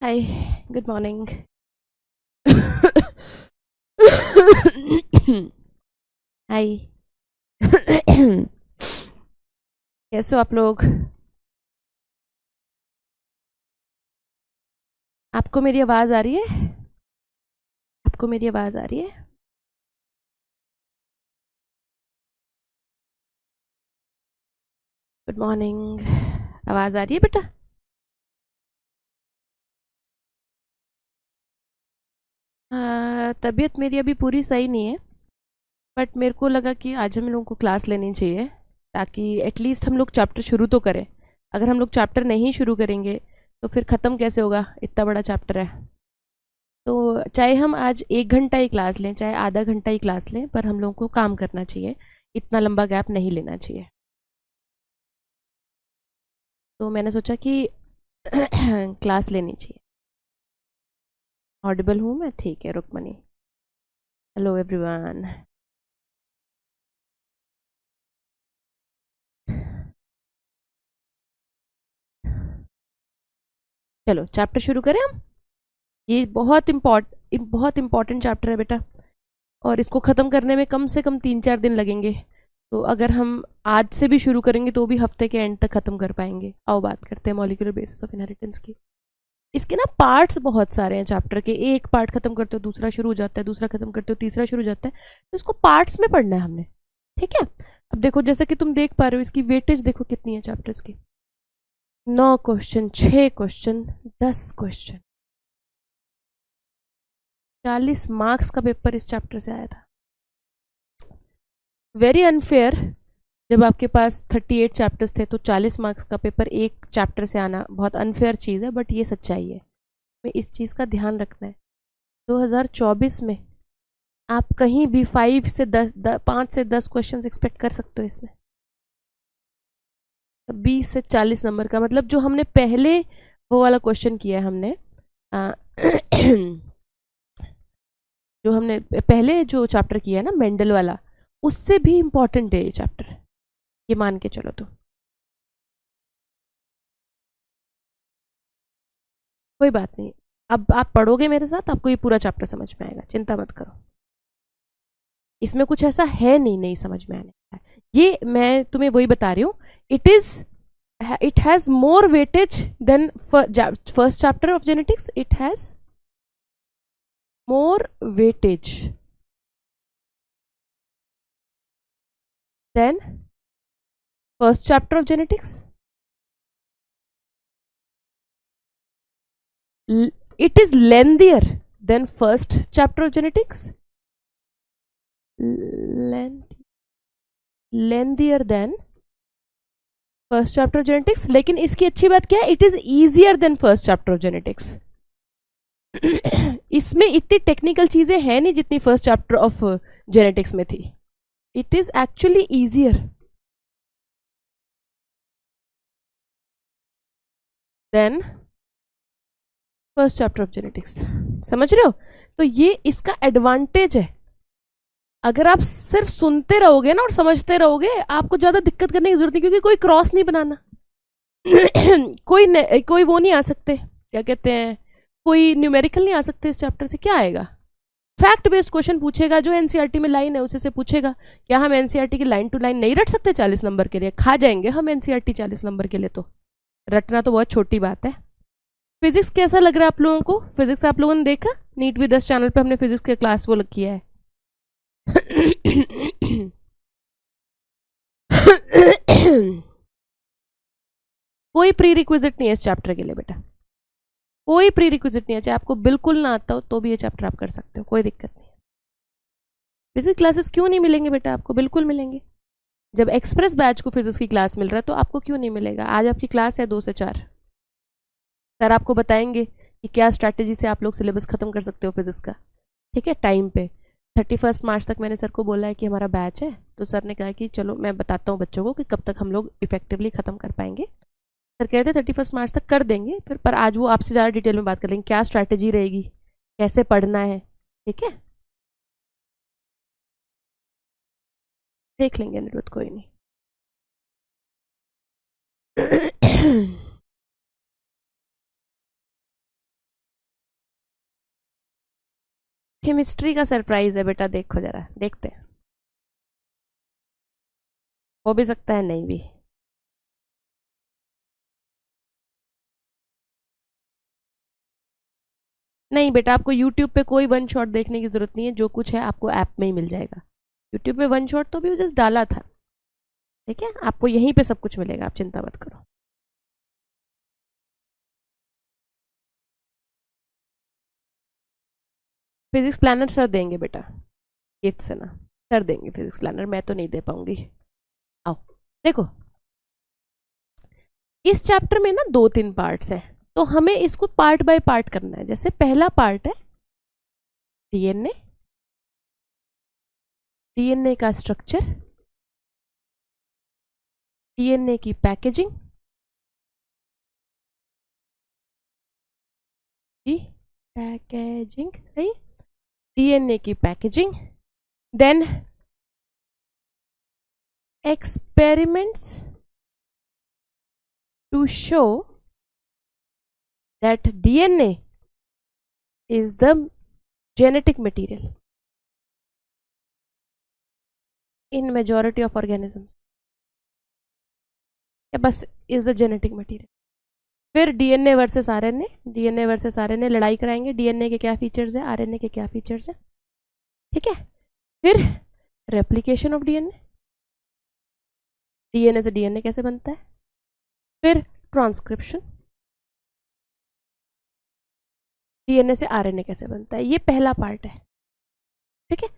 हाय, good morning. हाय। कैसे हो आप लोग? आपको मेरी आवाज़ आ रही है? आपको मेरी आवाज़ आ रही है? Good morning. आवाज़ आ रही है बेटा? तबीयत मेरी अभी पूरी सही नहीं है, बट मेरे को लगा कि आज हम लोगों को क्लास लेनी चाहिए ताकि एटलीस्ट हम लोग चैप्टर शुरू तो करें। अगर हम लोग चैप्टर नहीं शुरू करेंगे तो फिर ख़त्म कैसे होगा? इतना बड़ा चैप्टर है। तो चाहे हम आज 1 घंटा ही क्लास लें, चाहे आधा घंटा ही क्लास लें, पर हम लोगों को काम करना चाहिए। इतना लंबा गैप नहीं लेना चाहिए। तो मैंने सोचा कि क्लास लेनी चाहिए। ऑडिबल हूँ मैं? ठीक है, रुकमनी। Hello everyone. चलो चैप्टर शुरू करें हम। ये बहुत इम्पॉर्टेंट चैप्टर है बेटा, और इसको ख़त्म करने में कम से कम 3-4 दिन लगेंगे। तो अगर हम आज से भी शुरू करेंगे तो भी हफ्ते के एंड तक ख़त्म कर पाएंगे। आओ बात करते हैं मॉलिक्यूलर बेसिस ऑफ इनहेरिटेंस की। इसके ना पार्ट्स बहुत सारे हैं चैप्टर के। एक पार्ट खत्म करते हो दूसरा शुरू हो जाता है, दूसरा खत्म करते हो तीसरा शुरू हो जाता है। तो इसको पार्ट्स में पढ़ना है हमने। ठीक है। अब देखो, जैसे कि तुम देख पा रहे हो, इसकी वेटेज देखो कितनी है चैप्टर्स की। 9 क्वेश्चन, 6 क्वेश्चन, 10 क्वेश्चन। 40 मार्क्स का पेपर इस चैप्टर से आया था। Very unfair. जब आपके पास 38 चैप्टर्स थे तो 40 मार्क्स का पेपर एक चैप्टर से आना बहुत अनफेयर चीज़ है, बट ये सच्चाई है। हमें इस चीज़ का ध्यान रखना है। 2024 में आप कहीं भी 5 से 10 क्वेश्चन एक्सपेक्ट कर सकते हो इसमें। 20 से 40 नंबर का मतलब, जो हमने पहले वो वाला क्वेश्चन किया है हमने, आ, जो हमने पहले जो चैप्टर किया है ना मेंडल वाला, उससे भी इम्पोर्टेंट है ये चैप्टर। ये मान के चलो। तो कोई बात नहीं, अब आप पढ़ोगे मेरे साथ, आपको ये पूरा चैप्टर समझ में आएगा, चिंता मत करो। इसमें कुछ ऐसा है नहीं समझ में आने का। ये मैं तुम्हें वही बता रही हूँ। It has more weightage than first chapter of genetics. It has more weightage than first chapter of genetics. It is lengthier than first chapter of genetics. Lengthier than first chapter of genetics. लेकिन इसकी अच्छी बात क्या है? It is easier than first chapter of genetics. इसमें इतनी technical चीजें हैं नहीं जितनी फर्स्ट चैप्टर ऑफ जेनेटिक्स में थी। It is actually easier than first chapter of genetics. समझ रहे हो? तो ये इसका एडवांटेज है। अगर आप सिर्फ सुनते रहोगे ना और समझते रहोगे, आपको ज्यादा दिक्कत करने की जरूरत नहीं, क्योंकि कोई क्रॉस नहीं बनाना। कोई वो नहीं आ सकते, क्या कहते हैं, कोई न्यूमेरिकल नहीं आ सकते इस चैप्टर से। क्या आएगा? फैक्ट बेस्ड क्वेश्चन पूछेगा, जो एनसीईआरटी में लाइन है उसे से पूछेगा। क्या हम एनसीईआरटी की लाइन टू लाइन नहीं रट सकते 40 नंबर के लिए? खा जाएंगे हम एनसीईआरटी 40 नंबर के लिए। तो रटना तो बहुत छोटी बात है। फिजिक्स कैसा लग रहा है आप लोगों को? फिजिक्स आप लोगों ने देखा? नीट विद दस चैनल पे हमने फिजिक्स के क्लास वो किया है। कोई प्री रिक्विजिट नहीं है इस चैप्टर के लिए बेटा। कोई प्री रिक्विजिट नहीं है। चाहे आपको बिल्कुल ना आता हो तो भी ये चैप्टर आप कर सकते हो, कोई दिक्कत नहीं है। फिजिक्स क्लासेस क्यों नहीं मिलेंगे बेटा? आपको बिल्कुल मिलेंगे। जब एक्सप्रेस बैच को फिजिक्स की क्लास मिल रहा है तो आपको क्यों नहीं मिलेगा? आज आपकी क्लास है 2 से 4। सर आपको बताएंगे कि क्या स्ट्रैटेजी से आप लोग सिलेबस खत्म कर सकते हो फिजिक्स का। ठीक है, टाइम पे। 31 मार्च तक मैंने सर को बोला है कि हमारा बैच है, तो सर ने कहा कि चलो मैं बताता हूँ बच्चों को कि कब तक हम लोग इफेक्टिवली ख़त्म कर पाएंगे। सर कह रहे थे 31 मार्च तक कर देंगे, फिर पर आज वो आपसे ज़्यादा डिटेल में बात कर लेंगे, क्या स्ट्रैटेजी रहेगी, कैसे पढ़ना है। ठीक है, देख लेंगे अनिरुद्ध, कोई नहीं। केमिस्ट्री का सरप्राइज है बेटा, देखो जरा, देखते हैं। हो भी सकता है नहीं भी। नहीं बेटा, आपको यूट्यूब पे कोई वन शॉट देखने की जरूरत नहीं है, जो कुछ है आपको ऐप में ही मिल जाएगा। यूट्यूब पे वन शॉट तो भी जस्ट डाला था, ठीक है, आपको यहीं पे सब कुछ मिलेगा, आप चिंता मत करो। फिजिक्स प्लानर सर देंगे बेटा, एट्थ से ना, सर देंगे फिजिक्स प्लानर, मैं तो नहीं दे पाऊंगी। आओ देखो, इस चैप्टर में ना 2-3 पार्ट्स हैं, तो हमें इसको पार्ट बाय पार्ट करना है। जैसे पहला पार्ट है डीएनए, डीएनए का स्ट्रक्चर, डीएनए की पैकेजिंग, जी पैकेजिंग सही, डीएनए की packaging, then experiments to show that DNA is the genetic material in majority of organisms, या बस is the genetic material। फिर DNA versus RNA, DNA versus RNA लड़ाई कराएंगे, डीएनए के क्या फीचर्स है, आरएनए के क्या फीचर्स है, ठीक है। फिर रेप्लिकेशन ऑफ डीएनए, डीएनए से डीएनए कैसे बनता है, फिर ट्रांसक्रिप्शन, डीएनए से आरएनए कैसे बनता है। ये पहला पार्ट है, ठीक है।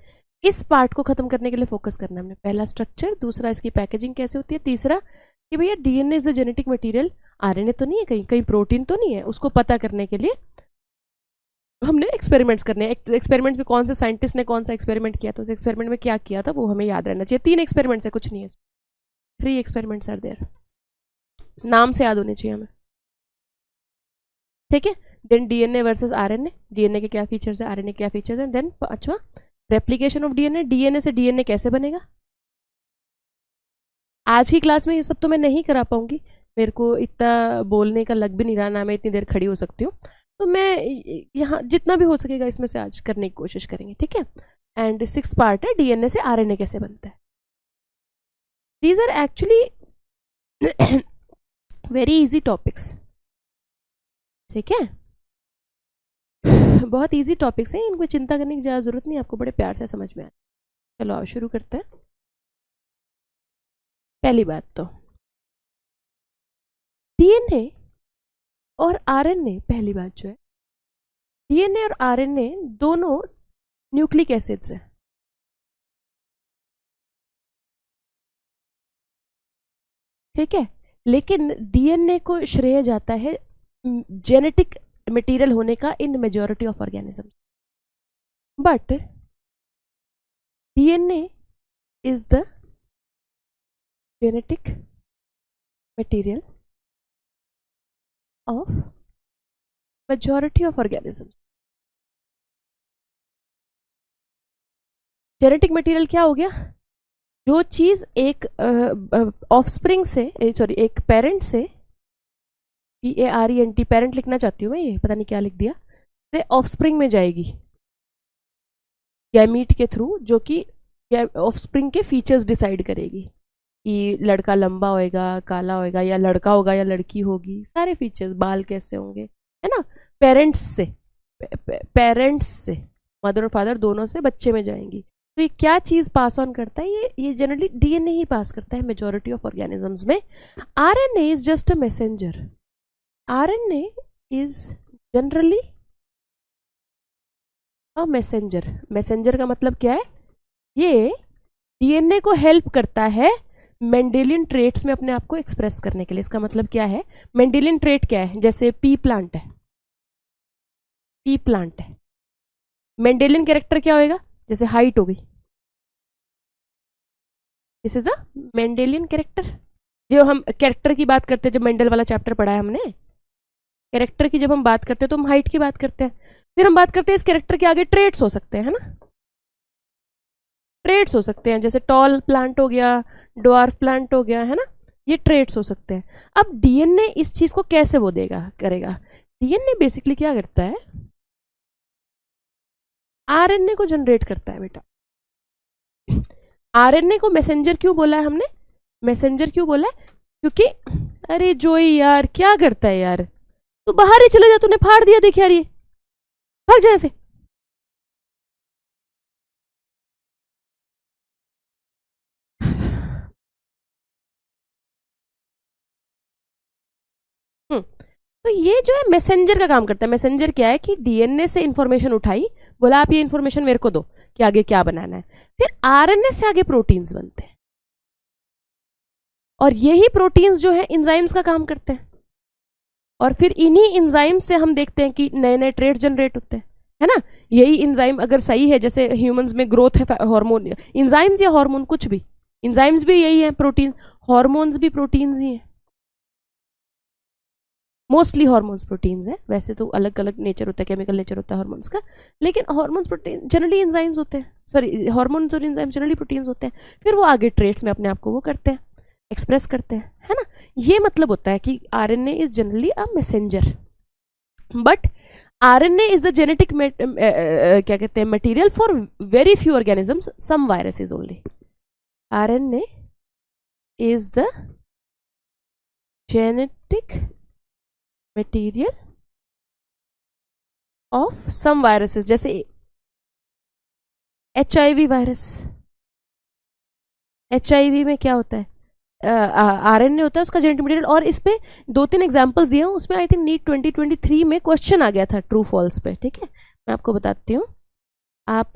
इस पार्ट को खत्म करने के लिए फोकस करना है हमने, पहला स्ट्रक्चर, दूसरा इसकी पैकेजिंग कैसे होती है, तीसरा कि भैया DNA is the genetic material, RNA तो नहीं है, कहीं कहीं प्रोटीन तो नहीं है, उसको पता करने के लिए हमने एक्सपेरिमेंट्स करने हैं। एक्सपेरिमेंट में कौन से साइंटिस्ट ने कौन सा एक्सपेरिमेंट किया था, उस एक्सपेरिमेंट में क्या किया था, वो हमें याद रहना चाहिए। 3 एक्सपेरिमेंट्स है, कुछ नहीं है, 3 एक्सपेरिमेंट्स आर देयर, नाम से याद होने चाहिए हमें, ठीक है। Then DNA versus RNA, DNA के क्या फीचर्स है, आरएनए के क्या फीचर्स है। देन पांचवा रेप्लिकेशन ऑफ डीएनए, डीएनए से डीएनए कैसे बनेगा। आज की क्लास में ये सब तो मैं नहीं करा पाऊंगी, मेरे को इतना बोलने का लग भी नहीं रहा, ना मैं इतनी देर खड़ी हो सकती हूँ, तो मैं यहाँ जितना भी हो सकेगा इसमें से आज करने की कोशिश करेंगे, ठीक है। एंड 6th पार्ट है डीएनए से आरएनए कैसे बनता है। These are actually very easy topics, ठीक है, बहुत इजी टॉपिक्स हैं, इनको चिंता करने की ज़्यादा जरूरत नहीं, आपको बड़े प्यार से समझ में आए। चलो आओ शुरू करते हैं। पहली बात तो डीएनए और आरएनए, पहली बात जो है डीएनए और आरएनए दोनों न्यूक्लिक एसिड्स हैं, ठीक है, लेकिन डीएनए को श्रेय जाता है जेनेटिक मटेरियल होने का इन majority of organisms, but DNA is the genetic material of majority of organisms. Genetic material क्या हो गया, जो चीज एक ऑफस्प्रिंग से, सॉरी एक पेरेंट से, PARENT पेरेंट लिखना चाहती हूँ मैं, ये पता नहीं क्या लिख दिया, से ऑफस्प्रिंग में जाएगी गैमीट के थ्रू, जो कि ऑफस्प्रिंग के फीचर्स डिसाइड करेगी कि लड़का लंबा होएगा, काला होएगा, या लड़का होगा या लड़की होगी, सारे फीचर्स, बाल कैसे होंगे, है ना, पेरेंट्स से, पेरेंट्स से, मदर और फादर दोनों से बच्चे में जाएंगी। तो ये क्या चीज पास ऑन करता है, ये जनरली डीएनए ही पास करता है मेजॉरिटी ऑफ ऑर्गेनिजम्स में। RNA is just a messenger, RNA is generally a messenger. Messenger का मतलब क्या है, ये डीएनए को हेल्प करता है मेंडेलियन ट्रेट्स में अपने आप को एक्सप्रेस करने के लिए। इसका मतलब क्या है, मेंडेलियन ट्रेट क्या है, जैसे पी प्लांट है, पी प्लांट है, मेंडेलियन कैरेक्टर क्या होएगा, जैसे हाइट हो गई, this is a Mendelian character. जो हम कैरेक्टर की बात करते हैं, जब मेंडल वाला चैप्टर पढ़ा है हमने, कैरेक्टर की जब हम बात करते हैं तो हम हाइट की बात करते हैं, फिर हम बात करते हैं इस कैरेक्टर के आगे ट्रेट्स हो सकते हैं, है ना, ट्रेट्स हो सकते हैं, जैसे टॉल प्लांट हो गया, ड्वार्फ प्लांट हो गया, है ना, ये ट्रेट्स हो सकते हैं। अब डीएनए इस चीज को कैसे वो देगा, करेगा, डीएनए बेसिकली क्या करता है, आरएनए को जनरेट करता है बेटा। आरएनए को मैसेंजर क्यों बोला है हमने? मैसेंजर क्यों बोला है? क्योंकि अरे जोई यार क्या करता है यार, तू बाहर ही चले जा, तूने फाड़ दिया, देख यार ये, भाग जा ऐसे। तो ये जो है मैसेंजर का काम करता है। मैसेंजर क्या है कि डीएनए से इंफॉर्मेशन उठाई, बोला आप ये इंफॉर्मेशन मेरे को दो कि आगे क्या बनाना है, फिर आरएनए से आगे प्रोटीन्स बनते हैं, और यही प्रोटीन्स जो है इंजाइम्स का काम करते हैं, और फिर इन्हीं इंजाइम्स से हम देखते हैं कि नए नए ट्रेट जनरेट होते हैं, है ना। यही इंजाइम अगर सही है, जैसे ह्यूमंस में ग्रोथ है हार्मोन, इंजाइम्स या हार्मोन कुछ भी, इंजाइम्स भी यही है प्रोटीन, हार्मोन्स भी प्रोटीन्स ही हैं, मोस्टली हॉर्मोन्स प्रोटीन्स है, वैसे तो अलग अलग नेचर होता है, केमिकल नेचर होता है हॉर्मोन्स का, लेकिन हॉर्मोन्स प्रोटीन जनरली इंजाइम्स होते हैं, सॉरी हॉर्मोन्स और इंजाइम्स जनरली प्रोटीन्स होते हैं, फिर वो आगे ट्रेट्स में अपने आप को वो करते हैं, एक्सप्रेस करते हैं, है ना। ये मतलब होता है कि RNA is generally a messenger, but RNA is the genetic क्या कहते हैं material for very few organisms, some viruses only. RNA is the genetic material of some viruses, जैसे एचआईवी वायरस। एचआईवी में क्या होता है, आरएनए होता है उसका जेनेटिक मटेरियल, और इस पे दो तीन एग्जांपल्स दिए हूँ, उसमें आई थिंक नीट 2023 में क्वेश्चन आ गया था ट्रू फॉल्स पे, ठीक है, मैं आपको बताती हूँ। आप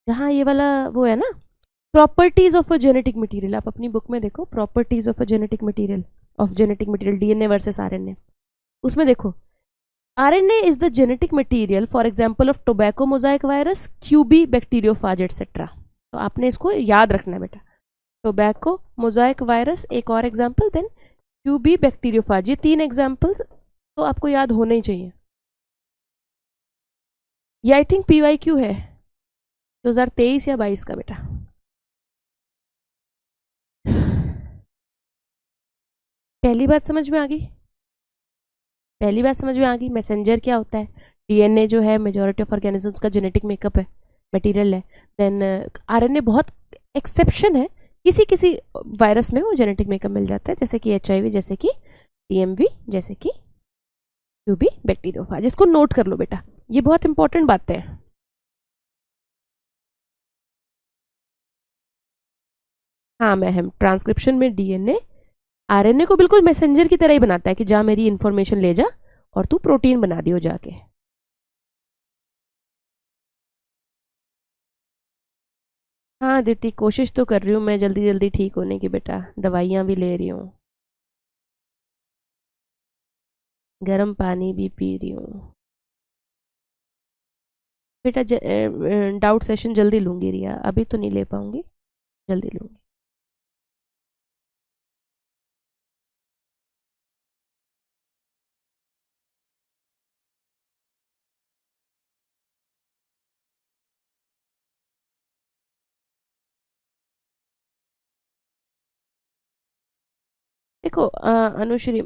जहाँ ये वाला वो है ना, properties of a genetic material, आप अपनी बुक में देखो, properties of a genetic material, of genetic material DNA versus RNA, उसमें देखो RNA is the genetic material, for example, of tobacco mosaic virus, QB bacteriophage etc. तो आपने इसको याद रखना है बेटा, टोबैको मोजाइक वायरस एक और एग्जाम्पल, देन QB बैक्टीरियोफाज, ये तीन एग्जाम्पल्स तो आपको याद होने ही चाहिए। ये आई थिंक PYQ है 2023 या 22 का बेटा। पहली बात समझ में आ गई? पहली बात समझ में आ गई, मैसेंजर क्या होता है, डीएनए जो है मेजोरिटी ऑफ ऑर्गेनिजम्स का जेनेटिक मेकअप है, मटेरियल है, देन आरएनए बहुत एक्सेप्शन है, किसी किसी वायरस में वो जेनेटिक मेकअप मिल जाता है, जैसे कि एचआईवी, जैसे कि टीएमवी, जैसे कि क्यूबी बैक्टीरियोफाज, जिसको नोट कर लो बेटा, ये बहुत इंपॉर्टेंट बातें हैं। हाँ मैम, ट्रांसक्रिप्शन में डीएनए आरएनए को बिल्कुल मैसेंजर की तरह ही बनाता है कि जा मेरी इंफॉर्मेशन ले जा और तू प्रोटीन बना दियो जाके। हाँ दीदी, कोशिश तो कर रही हूँ मैं जल्दी जल्दी ठीक होने की बेटा, दवाइयाँ भी ले रही हूँ, गर्म पानी भी पी रही हूँ बेटा। डाउट सेशन जल्दी लूंगी रिया, अभी तो नहीं ले पाऊंगी, जल्दी लूंगी। देखो अनुश्री,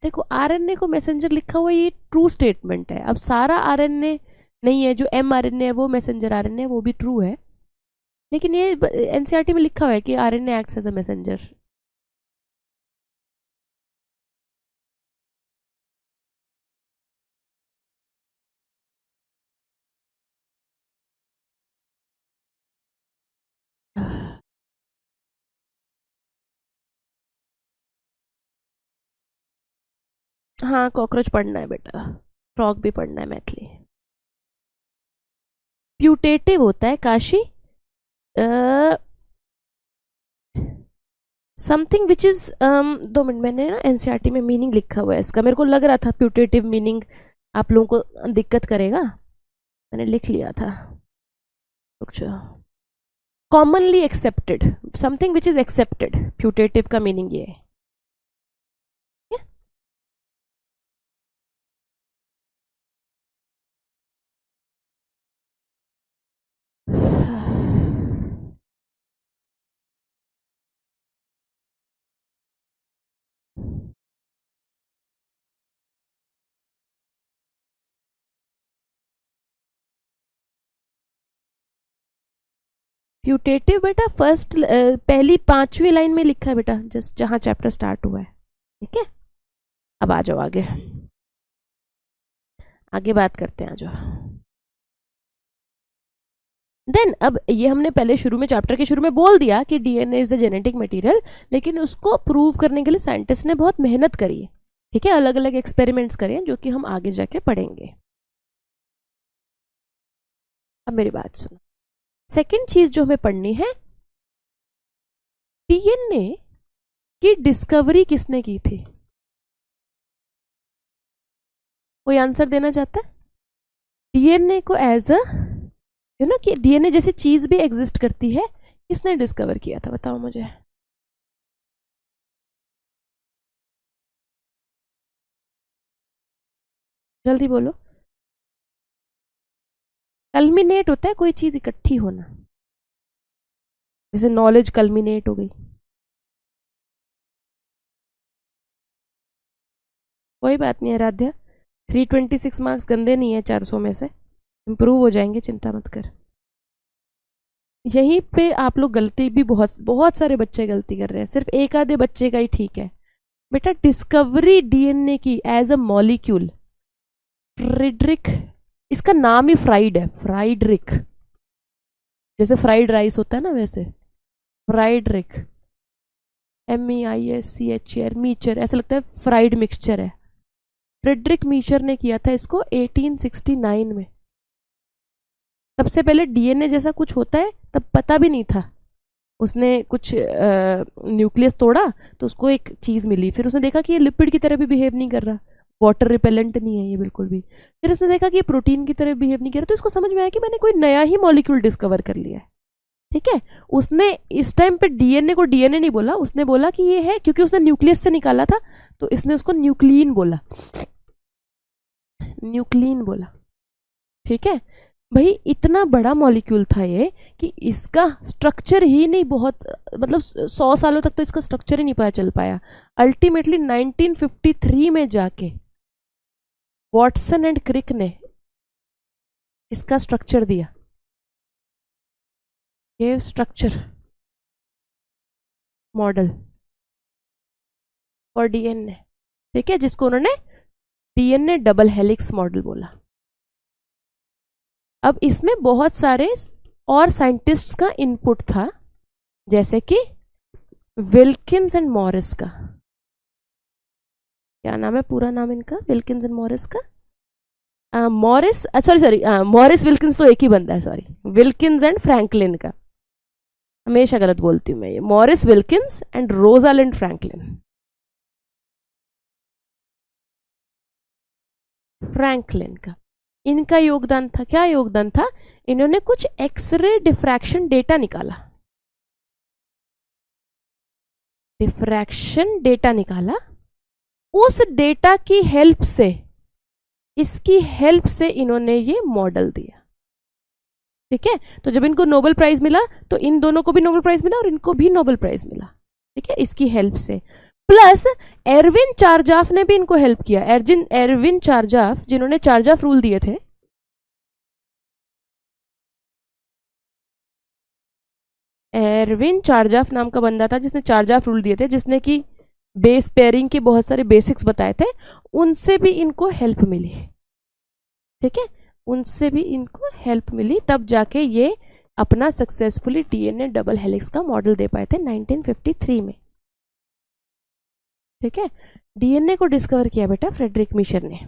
देखो आरएनए को मैसेंजर लिखा हुआ ये ट्रू स्टेटमेंट है, अब सारा आरएनए नहीं है, जो mRNA है वो मैसेंजर आरएनए है, वो भी ट्रू है, लेकिन ये एनसीईआरटी में लिखा हुआ है कि RNA acts as a messenger. हाँ कॉकरोच पढ़ना है बेटा, फ्रॉग भी पढ़ना है मैथिली। प्यूटेटिव होता है Kashi, something which is 2 minute, मैंने ना एनसीईआरटी में मीनिंग लिखा हुआ है इसका, मेरे को लग रहा था प्यूटेटिव मीनिंग आप लोगों को दिक्कत करेगा, मैंने लिख लिया था, रुक जाओ। Commonly accepted, something which is accepted, putative का मीनिंग ये है। प्यूटेटिव बेटा फर्स्ट पहली 5वीं लाइन में लिखा है बेटा, जस्ट जहां चैप्टर स्टार्ट हुआ है। ठीक है, अब आ जाओ आगे, आगे बात करते हैं, आ जाओ। देन अब ये हमने पहले शुरू में चैप्टर के शुरू में बोल दिया कि DNA is the genetic material, लेकिन उसको प्रूव करने के लिए साइंटिस्ट ने बहुत मेहनत करी है। ठीक है, अलग अलग एक्सपेरिमेंट्स करे जो कि हम आगे जाके पढ़ेंगे। अब मेरी बात सुनो, सेकंड चीज जो हमें पढ़नी है, डीएनए की डिस्कवरी किसने की थी? कोई आंसर देना चाहता है? डीएनए को एज अ कि डीएनए जैसी चीज भी एग्जिस्ट करती है, किसने डिस्कवर किया था, बताओ मुझे। जल्दी बोलो। कल्मिनेट होता है कोई चीज इकट्ठी होना, जैसे नॉलेज कल्मिनेट हो गई। कोई बात नहीं आराध्या, 326 मार्क्स गंदे नहीं है 400 में से, इम्प्रूव हो जाएंगे, चिंता मत कर। यहीं पे आप लोग गलती भी बहुत बहुत सारे बच्चे गलती कर रहे हैं, सिर्फ एक आधे बच्चे का ही ठीक है बेटा। डिस्कवरी डीएनए की एज अ मॉलिक्यूल, फ्रेडरिक, इसका नाम ही फ्राइड है, फ्राइडरिक, जैसे फ्राइड राइस होता है ना वैसे, फ्राइडरिक, MEISCHER, मीचर, ऐसा लगता है फ्राइड मिक्सचर है। फ्रेडरिक मीचर ने किया था इसको 1869 में। सबसे पहले डीएनए जैसा कुछ होता है तब पता भी नहीं था, उसने कुछ न्यूक्लियस तोड़ा तो उसको एक चीज़ मिली, फिर उसने देखा कि ये लिपिड की तरह भी बिहेव नहीं कर रहा, वाटर रिपेलेंट नहीं है ये बिल्कुल भी, फिर उसने देखा कि ये प्रोटीन की तरह बिहेव नहीं कर रहा, तो इसको समझ में आया कि मैंने कोई नया ही मॉलिक्यूल डिस्कवर कर लिया है। ठीक है, उसने इस टाइम पे डीएनए को डीएनए नहीं बोला, उसने बोला कि ये है, क्योंकि उसने न्यूक्लियस से निकाला था तो इसने उसको न्यूक्लियन बोला, न्यूक्लियन बोला। ठीक है भाई, इतना बड़ा मॉलिक्यूल था ये कि इसका स्ट्रक्चर ही नहीं, बहुत मतलब 100 सालों तक तो इसका स्ट्रक्चर ही नहीं पता चल पाया। अल्टीमेटली 1953 में जाके वॉटसन एंड क्रिक ने इसका स्ट्रक्चर दिया, ये स्ट्रक्चर मॉडल फॉर डीएनए। ठीक है, जिसको उन्होंने डीएनए डबल हेलिक्स मॉडल बोला। अब इसमें बहुत सारे और साइंटिस्ट्स का इनपुट था, जैसे कि विल्किंस एंड मॉरिस का, क्या नाम है पूरा नाम इनका, विल्किंस एंड मॉरिस का, मॉरिस, सॉरी मॉरिस विल्किंस तो एक ही बंदा है, सॉरी, विल्किंस एंड फ्रैंकलिन का, हमेशा गलत बोलती हूँ मैं ये, Morris Wilkins and Rosalind Franklin, Franklin का इनका योगदान था। क्या योगदान था? इन्होंने कुछ एक्सरे डिफ्रैक्शन डेटा निकाला, डिफ्रैक्शन डेटा निकाला, उस डेटा की हेल्प से, इसकी हेल्प से इन्होंने ये मॉडल दिया। ठीक है, तो जब इनको नोबेल प्राइज मिला तो इन दोनों को भी नोबेल प्राइज मिला और इनको भी नोबेल प्राइज मिला। ठीक है, इसकी हेल्प से, प्लस एरविन चार्जाफ ने भी इनको हेल्प किया। एरविन चार्जाफ, जिन्होंने चार्जाफ रूल दिए थे, एरविन चार्जाफ नाम का बंदा था जिसने चार्जाफ रूल दिए थे, जिसने कि बेस पेयरिंग के बहुत सारे बेसिक्स बताए थे, उनसे भी इनको हेल्प मिली। ठीक है, उनसे भी इनको हेल्प मिली, तब जाके ये अपना सक्सेसफुली डीएनए डबल हेलिक्स का मॉडल दे पाए थे 1953 में। ठीक है, डीएनए को डिस्कवर किया बेटा फ्रेडरिक मीचर ने,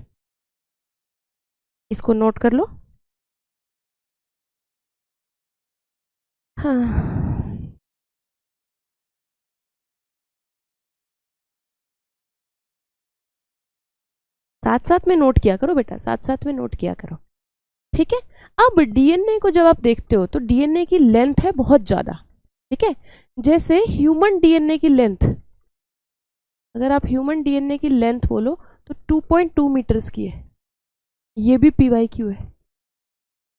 इसको नोट कर लो। हाँ, साथ साथ में नोट किया करो बेटा, साथ साथ में नोट किया करो। ठीक है, अब डीएनए को जब आप देखते हो तो डीएनए की लेंथ है बहुत ज्यादा। ठीक है, जैसे ह्यूमन डीएनए की लेंथ, अगर आप ह्यूमन डीएनए की लेंथ बोलो तो 2.2 मीटर्स की है, ये भी PYQ है।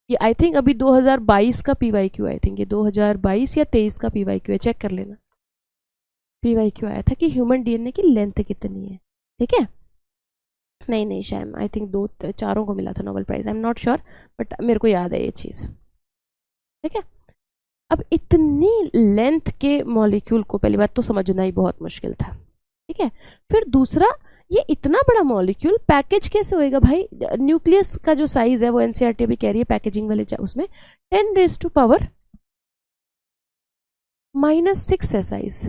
ये आई थिंक अभी 2022 का PYQ, आई थिंक ये 2022 या 23 का PYQ है, चेक कर लेना। PYQ आया था कि ह्यूमन डीएनए की लेंथ कितनी है। ठीक है, नहीं शायद आई थिंक 2-4 को मिला था Nobel prize, I am not sure, but मेरे को याद है ये चीज़। ठीक है, अब इतनी लेंथ के मॉलिक्यूल को पहली बात तो समझना ही बहुत मुश्किल था, ठीक है। फिर दूसरा, ये इतना बड़ा मॉलिक्यूल पैकेज कैसे होएगा भाई? न्यूक्लियस का जो साइज है वो एनसीईआरटी अभी कह रही है पैकेजिंग वाले उसमें 10⁻⁻⁻6 है साइज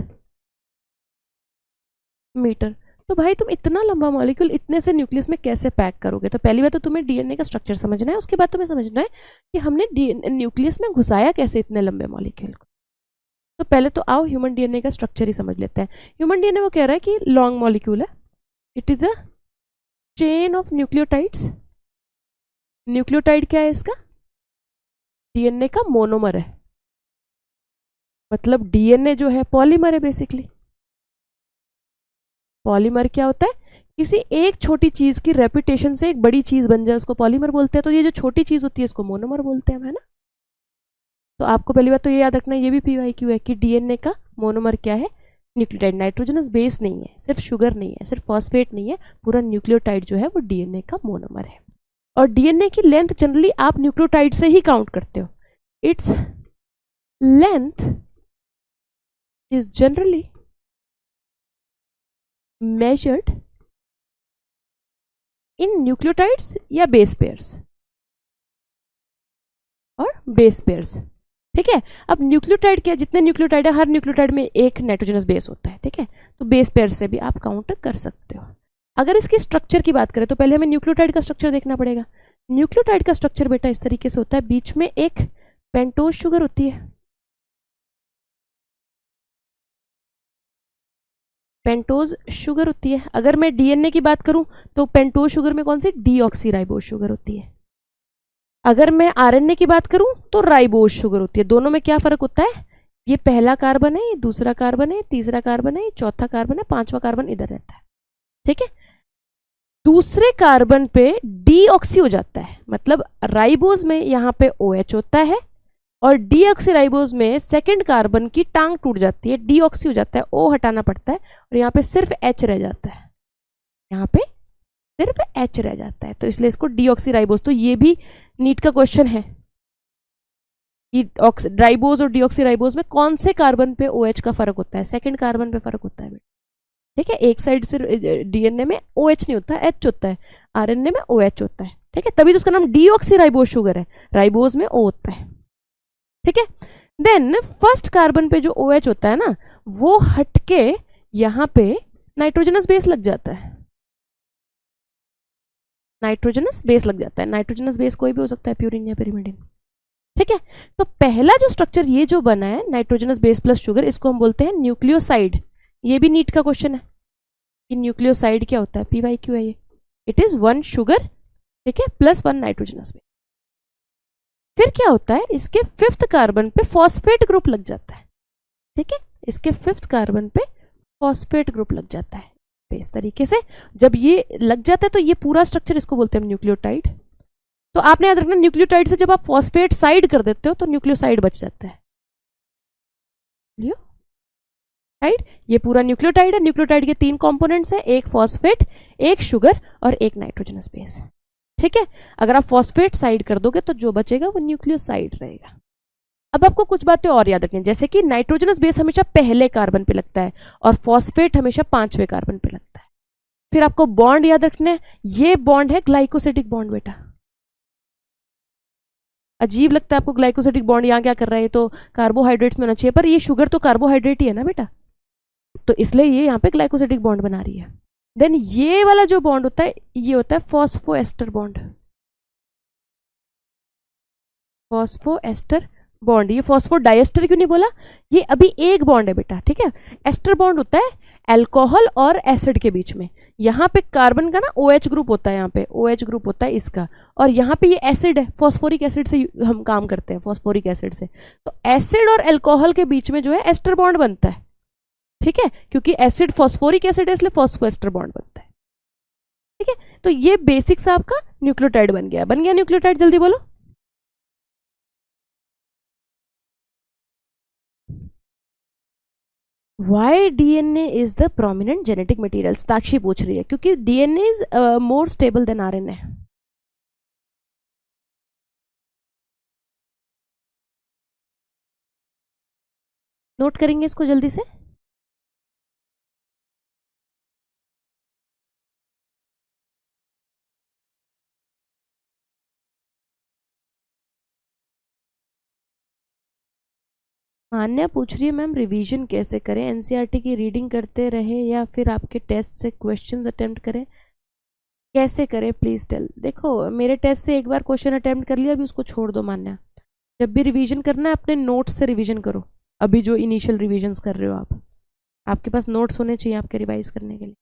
मीटर। तो भाई तुम इतना लंबा मॉलिक्यूल इतने से न्यूक्लियस में कैसे पैक करोगे? तो पहली बात तो तुम्हें डीएनए का स्ट्रक्चर समझना है, उसके बाद तुम्हें समझना है कि हमने न्यूक्लियस में घुसाया कैसे इतने लंबे मॉलिक्यूल को। तो पहले तो आओ ह्यूमन डीएनए का स्ट्रक्चर ही समझ लेते हैं। ह्यूमन डीएनए वो कह रहा है कि लॉन्ग मॉलिक्यूल है, it is a chain of nucleotides. Nucleotide क्या है इसका? डीएनए का मोनोमर है, मतलब डीएनए जो है पॉलीमर है बेसिकली। पॉलीमर क्या होता है? किसी एक छोटी चीज की रेपिटेशन से एक बड़ी चीज बन जाए उसको पॉलीमर बोलते हैं। तो ये जो छोटी चीज होती है इसको मोनोमर बोलते हैं, है ना। तो आपको पहली बात तो ये याद रखना है, ये भी पीवाईक्यू है कि डीएनए का मोनोमर क्या है? न्यूक्लियोटाइड। नाइट्रोजनस बेस नहीं है, सिर्फ शुगर नहीं है, सिर्फ फॉस्फेट नहीं है, पूरा न्यूक्लियोटाइड जो है वो डीएनए का मोनोमर है। और डीएनए की लेंथ जनरली आप न्यूक्लियोटाइड से ही काउंट करते हो। Its length is generally measured in nucleotides या बेस पेयर्स और बेस पेयर्स, ठीक है। अब न्यूक्लियोटाइड क्या, जितने न्यूक्लियोटाइड है हर न्यूक्लियोटाइड में एक नाइट्रोजनस बेस होता है, ठीक है। तो बेस पेयर्स से भी आप काउंट कर सकते हो। अगर इसकी स्ट्रक्चर की बात करें तो पहले हमें न्यूक्लियोटाइड का स्ट्रक्चर देखना पड़ेगा। न्यूक्लियोटाइड का स्ट्रक्चर बेटा इस तरीके से होता है, बीच में एक पेंटोज शुगर होती है, पेंटोज शुगर होती है। अगर मैं डीएनए की बात करूं तो पेंटोज शुगर में कौन सी? डीऑक्सीराइबोज शुगर होती है। अगर मैं आरएनए की बात करूं तो राइबोज शुगर होती है। दोनों में क्या फर्क होता है? ये पहला कार्बन है, ये दूसरा कार्बन है, तीसरा कार्बन है, ये चौथा कार्बन है, पांचवा कार्बन इधर रहता है, ठीक है। दूसरे कार्बन पे डीऑक्सी हो जाता है, मतलब राइबोज में यहाँ पे OH होता है और डीऑक्सीराइबोज में सेकंड कार्बन की टांग टूट जाती है, डीऑक्सी हो जाता है, O हटाना पड़ता है और यहाँ पे सिर्फ H रह जाता है, यहाँ पे सिर्फ H रह जाता है। तो इसलिए इसको डीऑक्सीराइबोज। तो ये भी नीट का क्वेश्चन है कि राइबोज और डीऑक्सीराइबोज में कौन से कार्बन पे OH का फर्क होता है? सेकंड कार्बन पे फर्क होता है, ठीक है। एक साइड से डीएनए में OH नहीं होता, H होता है, आरएनए में OH होता है, ठीक है। तभी तो उसका नाम डीऑक्सीराइबोज शुगर है, राइबोज में O होता है, ठीक है। देन फर्स्ट कार्बन पे जो OH होता है ना, वो हटके यहां पे नाइट्रोजनस बेस लग जाता है, नाइट्रोजनस बेस लग जाता है। नाइट्रोजनस बेस कोई भी हो सकता है, प्यूरिन या pyrimidine, ठीक है। तो पहला जो स्ट्रक्चर ये जो बना है नाइट्रोजनस बेस प्लस शुगर, इसको हम बोलते हैं न्यूक्लियोसाइड। ये भी नीट का क्वेश्चन है कि न्यूक्लियोसाइड क्या होता है? पीवाईक्यू है ये। इट इज वन शुगर, ठीक है, प्लस वन नाइट्रोजनस बेस। फिर क्या होता है? इसके फिफ्थ कार्बन पे फॉस्फेट ग्रुप लग जाता है, ठीक है। इसके फिफ्थ कार्बन पे फॉस्फेट ग्रुप लग जाता है। इस तरीके से जब ये लग जाता है तो ये पूरा स्ट्रक्चर इसको बोलते हैं न्यूक्लियोटाइड। तो आपने याद रखना, न्यूक्लियोटाइड से जब आप फॉस्फेट साइड कर देते हो तो न्यूक्लियोसाइड बच जाता है। राइट, ये पूरा न्यूक्लियोटाइड है। न्यूक्लियोटाइड के 3 कंपोनेंट्स हैं, एक फॉस्फेट, एक शुगर और एक नाइट्रोजनस बेस, ठीक है। अगर आप फॉस्फेट साइड कर दोगे तो जो बचेगा वो न्यूक्लियोसाइड रहेगा। अब आपको कुछ बातें और याद रखनी, जैसे कि नाइट्रोजनस बेस हमेशा पहले कार्बन पे लगता है और फॉस्फेट हमेशा 5वें कार्बन पे लगता है। फिर आपको बॉन्ड याद रखना है, ये बॉन्ड है ग्लाइकोसिडिक बॉन्ड बेटा। अजीब लगता है आपको ग्लाइकोसिडिक बॉन्ड यहाँ क्या कर रहा है, तो कार्बोहाइड्रेट्स में होना चाहिए, पर ये शुगर तो कार्बोहाइड्रेट ही है ना बेटा, तो इसलिए ये यहाँ पे ग्लाइकोसिडिक बॉन्ड बना रही है। देन ये वाला जो बॉन्ड होता है ये होता है फॉस्फोएस्टर बॉन्ड, फॉस्फोएस्टर बॉन्ड। ये फॉस्फोडाइएस्टर क्यों नहीं बोला? ये अभी एक बॉन्ड है बेटा, ठीक है। एस्टर बॉन्ड होता है अल्कोहल और एसिड के बीच में। यहाँ पे कार्बन का ना OH ग्रुप होता है, यहाँ पे OH ग्रुप होता है इसका, और यहाँ पे ये एसिड है, फॉस्फोरिक एसिड से हम काम करते हैं, फॉस्फोरिक एसिड से। तो एसिड और अल्कोहल के बीच में जो है एस्टर बॉन्ड बनता है, ठीक है, क्योंकि एसिड फॉस्फोरिक एसिड है इसलिए फॉस्फोएस्टर बॉन्ड बनता है, ठीक है। तो ये बेसिक सा आपका न्यूक्लियोटाइड बन गया। बन गया न्यूक्लियोटाइड? जल्दी बोलो। Why DNA is the prominent genetic material? साक्षी पूछ रही है, क्योंकि DNA is more stable than RNA. Note करेंगे इसको जल्दी से। मान्या पूछ रही है मैम रिवीजन कैसे करें, एनसीईआरटी की रीडिंग करते रहे या फिर आपके टेस्ट से क्वेश्चंस अटेम्प्ट करें, कैसे करें प्लीज टेल। देखो मेरे टेस्ट से एक बार क्वेश्चन अटेम्प्ट कर लिया, अभी उसको छोड़ दो मान्या। जब भी रिवीजन करना है अपने नोट्स से रिवीजन करो। अभी जो इनिशियल रिवीजन्स कर रहे हो आप, आपके पास नोट्स होने चाहिए आपके रिवाइज करने के लिए।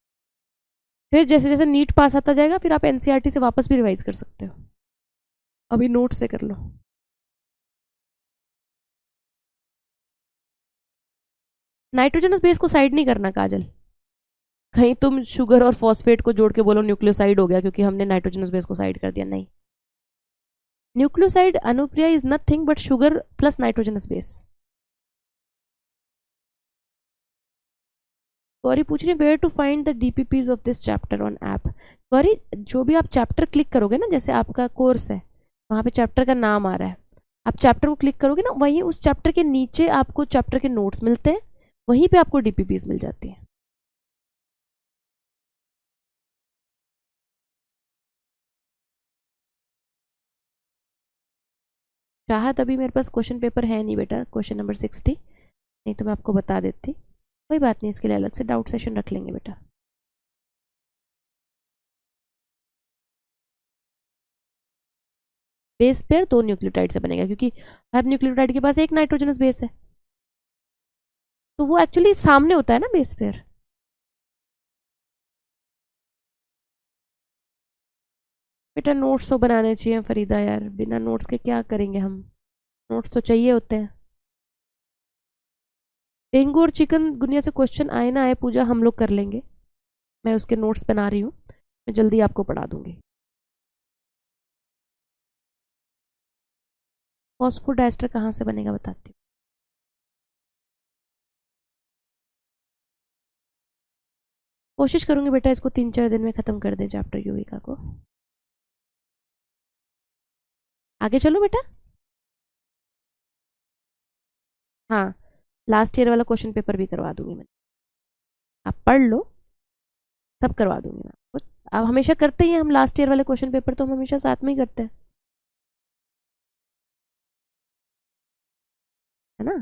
फिर जैसे जैसे नीट पास आता जाएगा फिर आप एनसीईआरटी से वापस भी रिवाइज कर सकते हो, अभी नोट से कर लो। नाइट्रोजनस बेस को साइड नहीं करना काजल, कहीं तुम शुगर और फॉस्फेट को जोड़ के बोलो न्यूक्लियोसाइड हो गया क्योंकि हमने नाइट्रोजनस बेस को साइड कर दिया, नहीं। Nucleoside Anupriya is nothing but sugar plus nitrogenous base. Gauri पूछ रही है where to find the DPPs of this chapter on app. Gauri जो भी आप चैप्टर क्लिक करोगे ना, जैसे आपका कोर्स है वहां पे चैप्टर का नाम आ रहा है, आप चैप्टर को क्लिक करोगे ना, वहीं उस चैप्टर के नीचे आपको चैप्टर के नोट्स मिलते हैं, वहीं पे आपको डीपीपीज मिल जाती है। चाहत अभी मेरे पास क्वेश्चन पेपर है नहीं बेटा, क्वेश्चन नंबर 60, नहीं तो मैं आपको बता देती। कोई बात नहीं, इसके लिए अलग से डाउट सेशन रख लेंगे बेटा। बेस पेयर 2 न्यूक्लियोटाइड से बनेगा क्योंकि हर न्यूक्लियोटाइड के पास एक नाइट्रोजनस बेस है, तो वो एक्चुअली सामने होता है ना बेस पेयर। बेटा नोट्स तो बनाने चाहिए फरीदा यार, बिना नोट्स के क्या करेंगे हम, नोट्स तो चाहिए होते हैं। डेंगू और चिकन गुनिया से क्वेश्चन आए ना आए पूजा हम लोग कर लेंगे, मैं उसके नोट्स बना रही हूँ, मैं जल्दी आपको पढ़ा दूंगी। फॉस्फोडाइस्टर कहाँ से बनेगा बताती हूँ। कोशिश करूंगी बेटा इसको 3-4 दिन में खत्म कर दें चैप्टर यूविका को। आगे चलो बेटा। हाँ लास्ट ईयर वाला क्वेश्चन पेपर भी करवा दूंगी मैं, आप पढ़ लो, सब करवा दूंगी मैं आपको। आप हमेशा करते ही हैं हम लास्ट ईयर वाले क्वेश्चन पेपर, तो हम हमेशा साथ में ही करते हैं, है ना।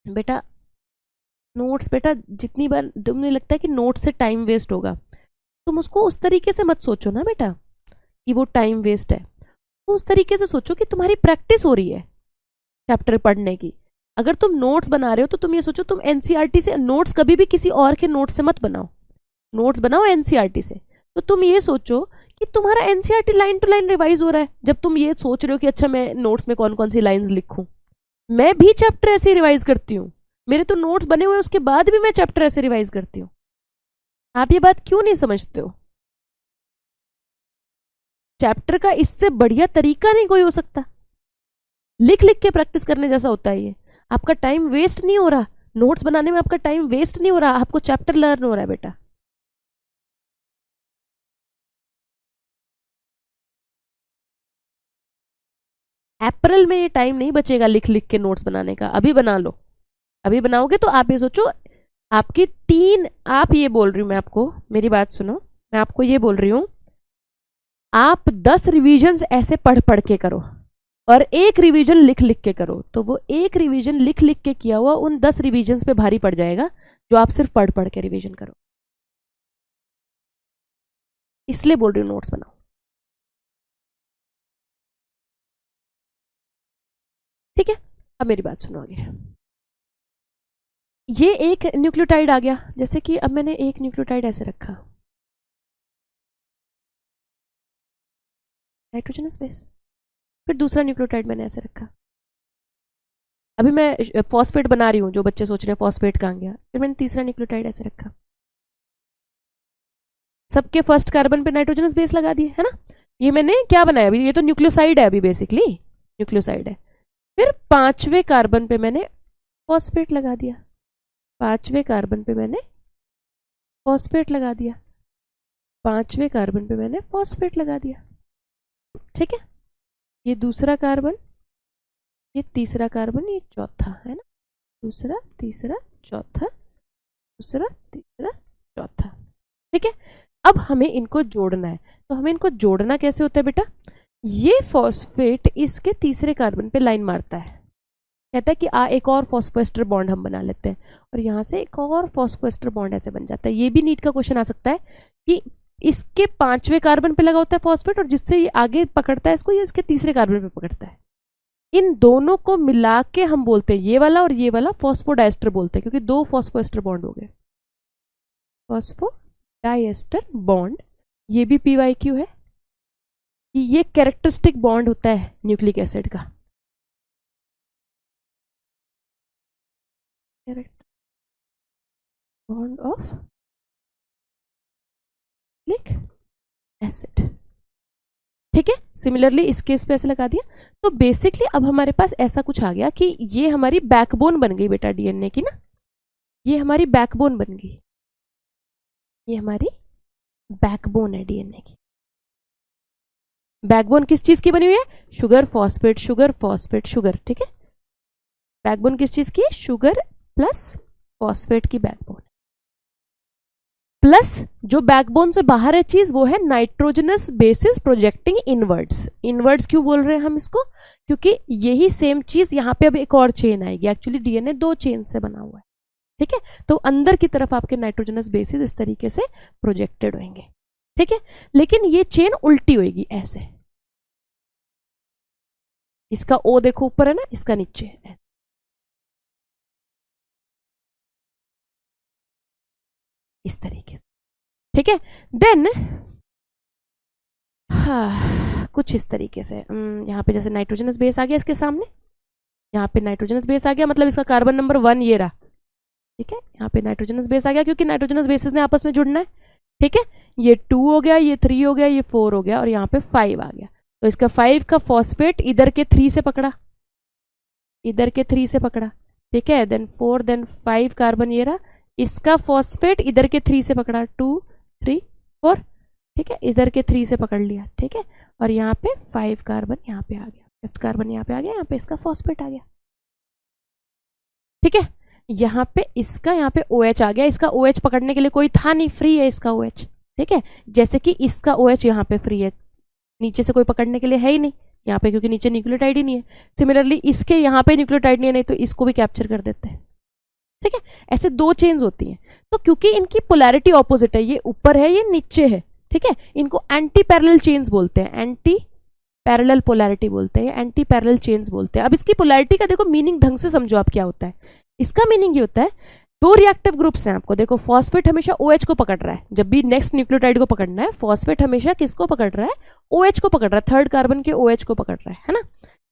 बेटा नोट्स, बेटा जितनी बार तुम्हें लगता है कि नोट्स से टाइम वेस्ट होगा, तुम उसको उस तरीके से मत सोचो ना बेटा कि वो टाइम वेस्ट है, तो उस तरीके से सोचो कि तुम्हारी प्रैक्टिस हो रही है चैप्टर पढ़ने की। अगर तुम नोट्स बना रहे हो तो तुम ये सोचो तुम एनसीईआरटी से नोट्स, कभी भी किसी और के नोट्स से मत बनाओ, नोट्स बनाओ एनसीईआरटी से। तो तुम ये सोचो कि तुम्हारा NCERT line to line revise हो रहा है, जब तुम ये सोच रहे हो कि अच्छा मैं नोट्स में कौन कौन सी लाइंस लिखूं। मैं भी चैप्टर ऐसे रिवाइज करती हूँ, मेरे तो नोट्स बने हुए उसके बाद भी मैं चैप्टर ऐसे रिवाइज करती हूँ। आप ये बात क्यों नहीं समझते हो, चैप्टर का इससे बढ़िया तरीका नहीं कोई हो सकता, लिख लिख के प्रैक्टिस करने जैसा होता है ये। आपका टाइम वेस्ट नहीं हो रहा, नोट्स बनाने में आपका टाइम वेस्ट नहीं हो रहा, आपको चैप्टर लर्न हो रहा है बेटा। अप्रैल में ये टाइम नहीं बचेगा लिख लिख के नोट्स बनाने का, अभी बना लो। अभी बनाओगे तो आप ये सोचो, आपकी 3, आप ये बोल रही हूँ मैं आपको, मेरी बात सुनो, मैं आपको ये बोल रही हूँ आप 10 रिविजन्स ऐसे पढ़ पढ़ के करो और एक रिवीजन लिख लिख के करो, तो वो एक रिवीजन लिख लिख के किया हुआ उन 10 रिवीजन्स पे भारी पड़ जाएगा जो आप सिर्फ पढ़ पढ़ के रिवीजन करो। इसलिए बोल रही हूँ नोट्स बनाओ, ठीक है। अब मेरी बात सुनो आगे। ये एक न्यूक्लियोटाइड आ गया, जैसे कि अब मैंने एक न्यूक्लियोटाइड ऐसे रखा, नाइट्रोजनस बेस, फिर दूसरा न्यूक्लियोटाइड मैंने ऐसे रखा, अभी मैं फॉस्फेट बना रही हूँ, जो बच्चे सोच रहे हैं फॉस्फेट कहाँ गया, फिर मैंने तीसरा न्यूक्लियोटाइड ऐसे रखा, सबके फर्स्ट कार्बन पे नाइट्रोजनस बेस लगा दिए, है ना। ये मैंने क्या बनाया अभी, ये तो न्यूक्लियोसाइड है अभी, बेसिकली न्यूक्लियोसाइड है। फिर 5वें कार्बन पे मैंने फॉस्फेट लगा दिया, 5वें कार्बन पे मैंने फॉस्फेट लगा दिया, 5वें कार्बन पे मैंने फॉस्फेट लगा दिया। ठीक है, ये दूसरा कार्बन, ये तीसरा कार्बन, ये चौथा है ना, दूसरा तीसरा चौथा, दूसरा तीसरा चौथा। ठीक है, अब हमें इनको जोड़ना है। तो हमें इनको जोड़ना कैसे होता है बेटा, ये फॉस्फेट इसके तीसरे कार्बन पे लाइन मारता है, कहता है कि एक और फॉस्फोएस्टर बॉन्ड हम बना लेते हैं, और यहाँ से एक और फॉस्फोएस्टर बॉन्ड ऐसे बन जाता है। ये भी नीट का क्वेश्चन आ सकता है कि इसके 5वें कार्बन पे लगा होता है फॉस्फेट, और जिससे ये आगे पकड़ता है इसको, ये इसके तीसरे कार्बन पे पकड़ता है। इन दोनों को मिला के हम बोलते हैं, ये वाला और ये वाला फॉस्फोडाइस्टर बोलते हैं, क्योंकि 2 फॉस्फोएस्टर बॉन्ड हो गए, फॉस्फोडाइस्टर बॉन्ड। ये भी PYQ है कि ये कैरेक्टरिस्टिक बॉन्ड होता है न्यूक्लिक एसिड का, बॉन्ड ऑफ न्यूक्लिक एसिड। ठीक है, सिमिलरली इस केस पे ऐसे लगा दिया। तो बेसिकली अब हमारे पास ऐसा कुछ आ गया कि ये हमारी बैकबोन बन गई बेटा DNA की ना, ये हमारी बैकबोन बन गई, ये हमारी बैकबोन है DNA की। बैकबोन किस चीज की बनी हुई है, sugar phosphate sugar phosphate sugar. ठीक है, बैकबोन किस चीज की है, शुगर प्लस फॉस्फेट की बैकबोन, प्लस जो बैकबोन से बाहर है चीज वो है nitrogenous bases projecting inwards. Inwards क्यों बोल रहे हैं हम इसको, क्योंकि यही सेम चीज यहाँ पे अब एक और चेन आएगी। एक्चुअली DNA 2 चेन से बना हुआ है। ठीक है, तो अंदर की तरफ आपके नाइट्रोजनस बेसिस इस तरीके से प्रोजेक्टेड होंगे। ठीक है, लेकिन ये चेन उल्टी होगी ऐसे, इसका O देखो ऊपर है ना, इसका नीचे है, इस तरीके से। ठीक है, देन हाँ कुछ इस तरीके से यहाँ पे जैसे नाइट्रोजनस बेस आ गया इसके सामने, यहाँ पे नाइट्रोजनस बेस आ गया, मतलब इसका कार्बन नंबर 1 ये रहा। ठीक है, यहाँ पे नाइट्रोजनस बेस आ गया क्योंकि नाइट्रोजनस बेसिस ने आपस में जुड़ना है। ठीक है, ये 2 हो गया, ये 3 हो गया, ये 4 हो गया, और यहाँ पे 5 आ गया। तो इसका 5 का फॉस्फेट इधर के 3 से पकड़ा, इधर के 3 से पकड़ा। ठीक है, देन 4 देन 5 कार्बन ये रहा, इसका फॉस्फेट इधर के 3 से पकड़ा, 2 3 4। ठीक है, इधर के 3 से पकड़ लिया। ठीक है, और यहाँ पे 5 कार्बन यहाँ पे आ गया, 5th कार्बन यहाँ पे आ गया, यहाँ पे इसका फॉस्फेट आ गया। ठीक है, यहाँ पे इसका यहाँ पे OH आ गया, इसका OH पकड़ने के लिए कोई था नहीं, फ्री है इसका OH। ठीक है, जैसे कि इसका OH यहाँ पे फ्री है, नीचे से कोई पकड़ने के लिए है ही नहीं यहाँ पे, क्योंकि नीचे न्यूक्लियोटाइड ही नहीं है। सिमिलरली इसके यहाँ पे न्यूक्लियोटाइड नहीं है, नहीं तो इसको भी कैप्चर कर देते हैं। ठीक है, ऐसे 2 चेन्स होती हैं। तो क्योंकि इनकी पोलैरिटी ऑपोजिट है, ये ऊपर है ये नीचे है, ठीक है, इनको एंटी पैरेलल चेन्स बोलते हैं, एंटी पैरेलल पोलैरिटी बोलते हैं, एंटी पैरेलल चेन्स बोलते हैं। अब इसकी पोलैरिटी का देखो मीनिंग ढंग से समझो आप क्या होता है। इसका मीनिंग ये होता है, 2 रिएक्टिव ग्रुप्स हैं आपको, देखो फॉस्फेट हमेशा OH को पकड़ रहा है, जब भी नेक्स्ट न्यूक्लियोटाइड को पकड़ना है फॉस्फेट हमेशा किसको पकड़ रहा है, OH को पकड़ रहा है, 3rd कार्बन के OH को पकड़ रहा है ना।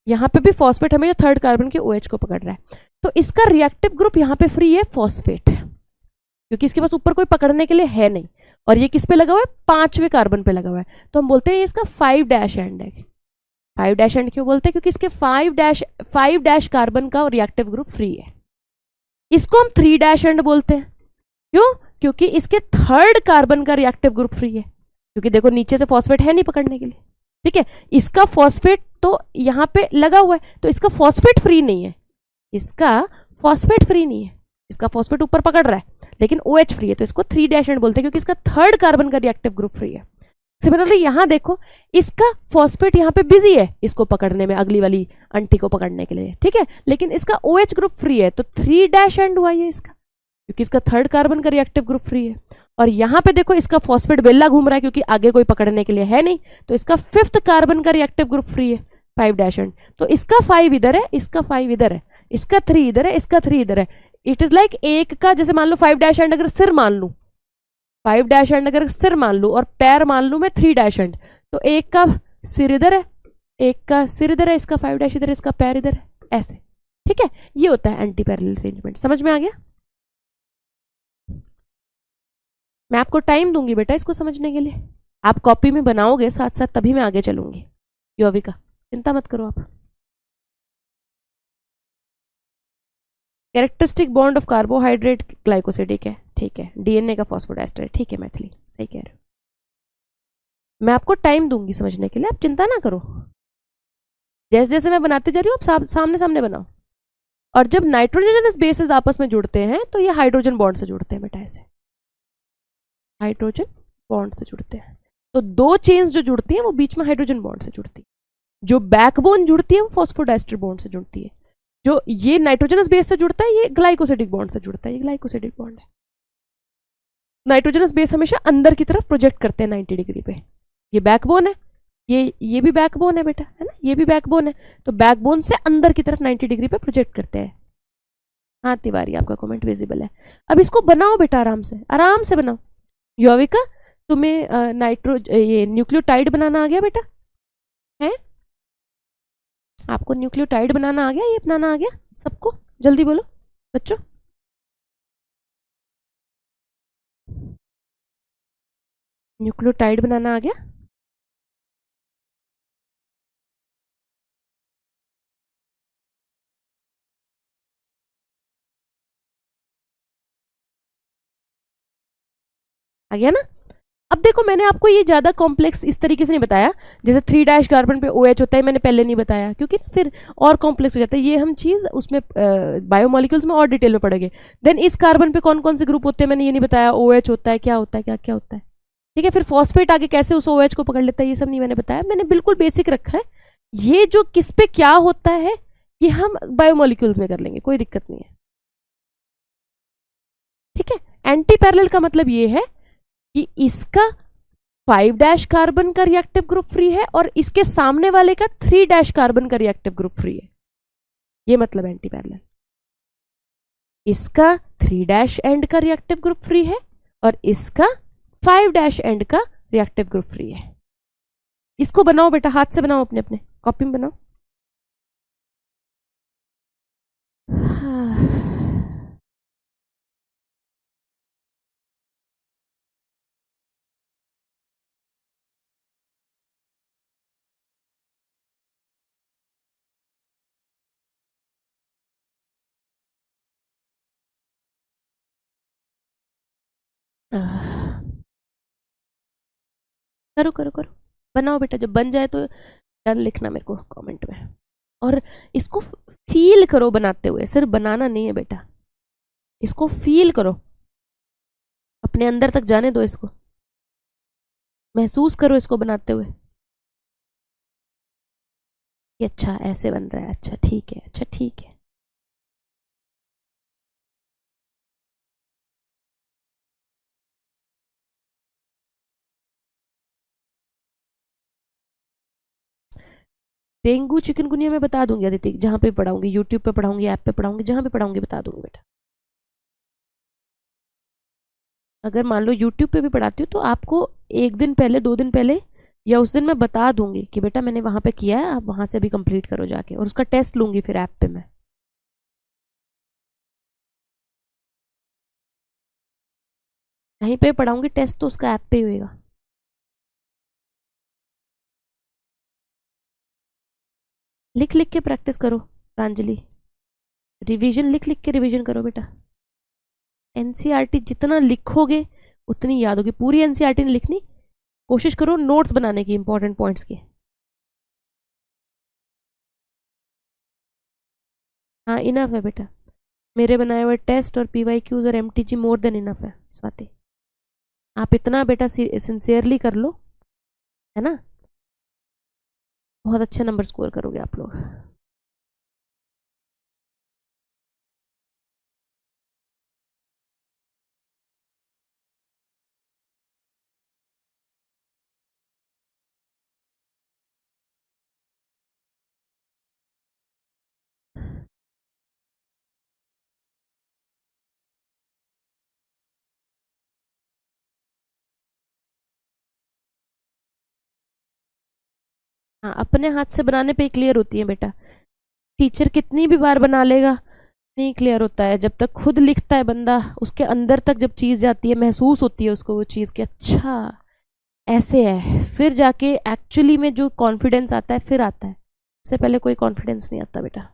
यहाँ पे भी फॉस्फेट हमेशा 3rd कार्बन के OH को पकड़ रहा है। तो इसका रिएक्टिव ग्रुप यहाँ पे फ्री है फॉस्फेट, क्योंकि इसके पास ऊपर कोई पकड़ने के लिए है नहीं, और ये किस पे लगा हुआ है, 5वें कार्बन पे लगा हुआ है। तो हम बोलते हैं इसका 5' एंड है। 5' एंड क्यों बोलते हैं, क्योंकि इसके 5' कार्बन का रिएक्टिव ग्रुप फ्री है। इसको हम 3' एंड बोलते हैं, क्यों, क्योंकि इसके 3rd कार्बन का रिएक्टिव ग्रुप फ्री है, क्योंकि देखो नीचे से फॉस्फेट है नहीं पकड़ने के लिए। ठीक है, इसका फॉस्फेट तो यहाँ पे लगा हुआ है, तो इसका फॉस्फेट फ्री नहीं है, इसका फॉस्फेट फ्री नहीं है, इसका फॉस्फेट ऊपर पकड़ रहा है, लेकिन OH फ्री है, तो इसको 3' एंड बोलते हैं, क्योंकि इसका 3rd कार्बन का रिएक्टिव ग्रुप फ्री है। सिमिलरली यहां देखो, इसका फॉस्फेट यहाँ पे बिजी है इसको पकड़ने में, अगली वाली अंटी को पकड़ने के लिए। ठीक है, लेकिन इसका OH ग्रुप फ्री है, तो 3' एंड हुआ ये इसका, क्योंकि इसका 3rd कार्बन का रिएक्टिव ग्रुप फ्री है। और यहाँ पे देखो इसका फॉस्फेट बेल्ला घूम रहा है, क्योंकि आगे कोई पकड़ने के लिए है नहीं, तो इसका 5th कार्बन का रिएक्टिव ग्रुप फ्री है, 5' एंड। तो इसका 5 इधर है, इसका 5 इधर है, इसका 3 इधर है, इसका 3 इधर है। इट इज लाइक एक का, जैसे मान लो 5' एंड अगर सिर मान लू, 5' एंड अगर सिर मान लू और पैर मान लू मैं 3' एंड, तो एक का सिर इधर है, एक का सिर इधर है, इसका 5' इधर है, इसका पैर इधर है, ऐसे। ठीक है, ये होता है एंटी पैरेलल अरेंजमेंट। समझ में आ गया? मैं आपको टाइम दूंगी बेटा इसको समझने के लिए, आप कॉपी में बनाओगे साथ साथ, तभी मैं आगे चलूंगी। योविका चिंता मत करो आप। Characteristic bond of carbohydrate glycosidic है, ठीक है, DNA का फॉस्फोडाइस्टर है, ठीक है मैथिली सही कह रहे हो। मैं आपको टाइम दूंगी समझने के लिए, आप चिंता ना करो। जैसे जैसे मैं बनाते जा रही हूँ आप सामने सामने बनाओ। और जब नाइट्रोजनस बेसेस आपस में जुड़ते हैं तो ये हाइड्रोजन बॉन्ड से जुड़ते हैं बेटा, ऐसे हाइड्रोजन बॉन्ड से जुड़ते हैं। तो दो चेन्स जो जुड़ती हैं वो बीच में हाइड्रोजन बॉन्ड से जुड़ती है। जो बैकबोन जुड़ती है वो फॉस्फोडाइस्टर बॉन्ड से जुड़ती है। जो ये नाइट्रोजनस बेस से जुड़ता है ये ग्लाइकोसिडिक बॉन्ड से जुड़ता है, ये ग्लाइकोसिडिक बॉन्ड है। नाइट्रोजनस बेस हमेशा अंदर की तरफ प्रोजेक्ट करते हैं 90 डिग्री पे। ये बैकबोन है, ये भी बैकबोन है बेटा, है ना, ये भी बैकबोन है। तो बैकबोन से अंदर की तरफ 90 डिग्री पे प्रोजेक्ट करते हैं। हाँ तिवारी, आपका कमेंट विजिबल है। अब इसको बनाओ बेटा, आराम से आराम से बनाओ। यौविका, तुम्हें ये न्यूक्लियोटाइड बनाना आ गया बेटा? है, आपको न्यूक्लियोटाइड बनाना आ गया, ये बनाना आ गया सबको? जल्दी बोलो बच्चों। न्यूक्लियोटाइड बनाना आ गया? आ गया ना? अब देखो, मैंने आपको ये ज्यादा कॉम्प्लेक्स इस तरीके से नहीं बताया। जैसे 3' कार्बन पे OH होता है, मैंने पहले नहीं बताया क्योंकि फिर और कॉम्प्लेक्स हो जाता है। ये हम चीज उसमें बायोमोलिक्यूल्स में और डिटेल में पढ़ेंगे। देन इस कार्बन पे कौन कौन से ग्रुप होते हैं मैंने ये नहीं बताया, OH होता है, क्या होता है, क्या क्या होता है। ठीक है, फिर फॉस्फेट आगे कैसे उस OH को पकड़ लेता है, ये सब नहीं मैंने बताया। मैंने बिल्कुल बेसिक रखा है। ये जो किस पे क्या होता है ये हम बायोमोलिक्यूल्स में कर लेंगे, कोई दिक्कत नहीं है। ठीक है, एंटी पैरेलल का मतलब ये है कि इसका 5' कार्बन का रिएक्टिव ग्रुप फ्री है और इसके सामने वाले का 3' कार्बन का रिएक्टिव ग्रुप फ्री है। ये मतलब एंटी पैरेलल। इसका 3' एंड का रिएक्टिव ग्रुप फ्री है और इसका 5' एंड का रिएक्टिव ग्रुप फ्री है। इसको बनाओ बेटा, हाथ से बनाओ, अपने अपने कॉपी में बनाओ। करो करो करो, बनाओ बेटा। जब बन जाए तो डन लिखना मेरे को कमेंट में। और इसको फील करो बनाते हुए, सिर्फ बनाना नहीं है बेटा, इसको फील करो, अपने अंदर तक जाने दो इसको, महसूस करो इसको बनाते हुए कि अच्छा ऐसे बन रहा है, अच्छा ठीक है, अच्छा ठीक है। डेंगू चिकनगुनिया में बता दूंगी अदिति, जहां पे पढ़ाऊंगी, यूट्यूब पे पढ़ाऊंगी, ऐप पे पढ़ाऊंगी, जहां पे पढ़ाऊंगी बता दूंगी बेटा। अगर मान लो यूट्यूब पे भी पढ़ाती हूँ तो आपको 1 दिन पहले, 2 दिन पहले या उस दिन मैं बता दूंगी कि बेटा मैंने वहां पे किया है, आप वहां से भी कंप्लीट करो जाके, और उसका टेस्ट लूंगी फिर ऐप पे मैं। कहीं पे पढ़ाऊंगी टेस्ट तो उसका ऐप पे ही होएगा। लिख लिख के प्रैक्टिस करो प्रांजलि, रिवीजन लिख लिख के रिवीजन करो बेटा। एनसीईआरटी जितना लिखोगे उतनी याद होगी। पूरी एनसीईआरटी नहीं लिखनी, कोशिश करो नोट्स बनाने की इंपॉर्टेंट पॉइंट्स की। हाँ इनफ है बेटा, मेरे बनाए हुए टेस्ट और PYQs और MTG मोर देन इनफ है स्वाति। आप इतना बेटा सिंसियरली कर लो, है ना, बहुत अच्छे नंबर स्कोर करोगे आप लोग। हाँ अपने हाथ से बनाने पे क्लियर होती है बेटा, टीचर कितनी भी बार बना लेगा नहीं क्लियर होता है। जब तक खुद लिखता है बंदा, उसके अंदर तक जब चीज़ जाती है, महसूस होती है उसको वो चीज़ कि अच्छा ऐसे है, फिर जाके एक्चुअली में जो कॉन्फिडेंस आता है फिर आता है, इससे पहले कोई कॉन्फिडेंस नहीं आता बेटा।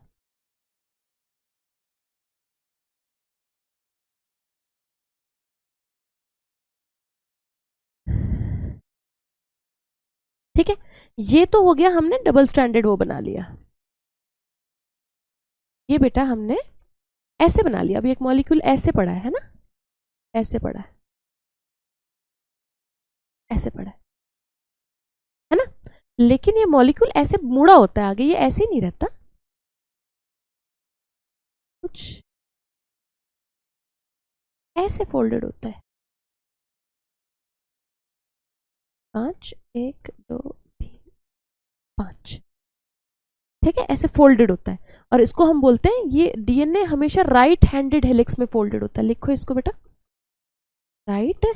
ठीक है, ये तो हो गया, हमने डबल स्टैंडर्ड वो बना लिया। ये बेटा हमने ऐसे बना लिया। अभी एक मॉलिक्यूल ऐसे पड़ा है ना, ऐसे पड़ा है, ऐसे पड़ा है ना, लेकिन ये मॉलिक्यूल ऐसे मुड़ा होता है आगे, ये ऐसे ही नहीं रहता, कुछ ऐसे फोल्डेड होता है। 5 1 2 3 5, ठीक है, ऐसे फोल्डेड होता है। और इसको हम बोलते हैं, ये डीएनए हमेशा राइट हैंडेड हेलिक्स में फोल्डेड होता है। लिखो इसको बेटा, राइट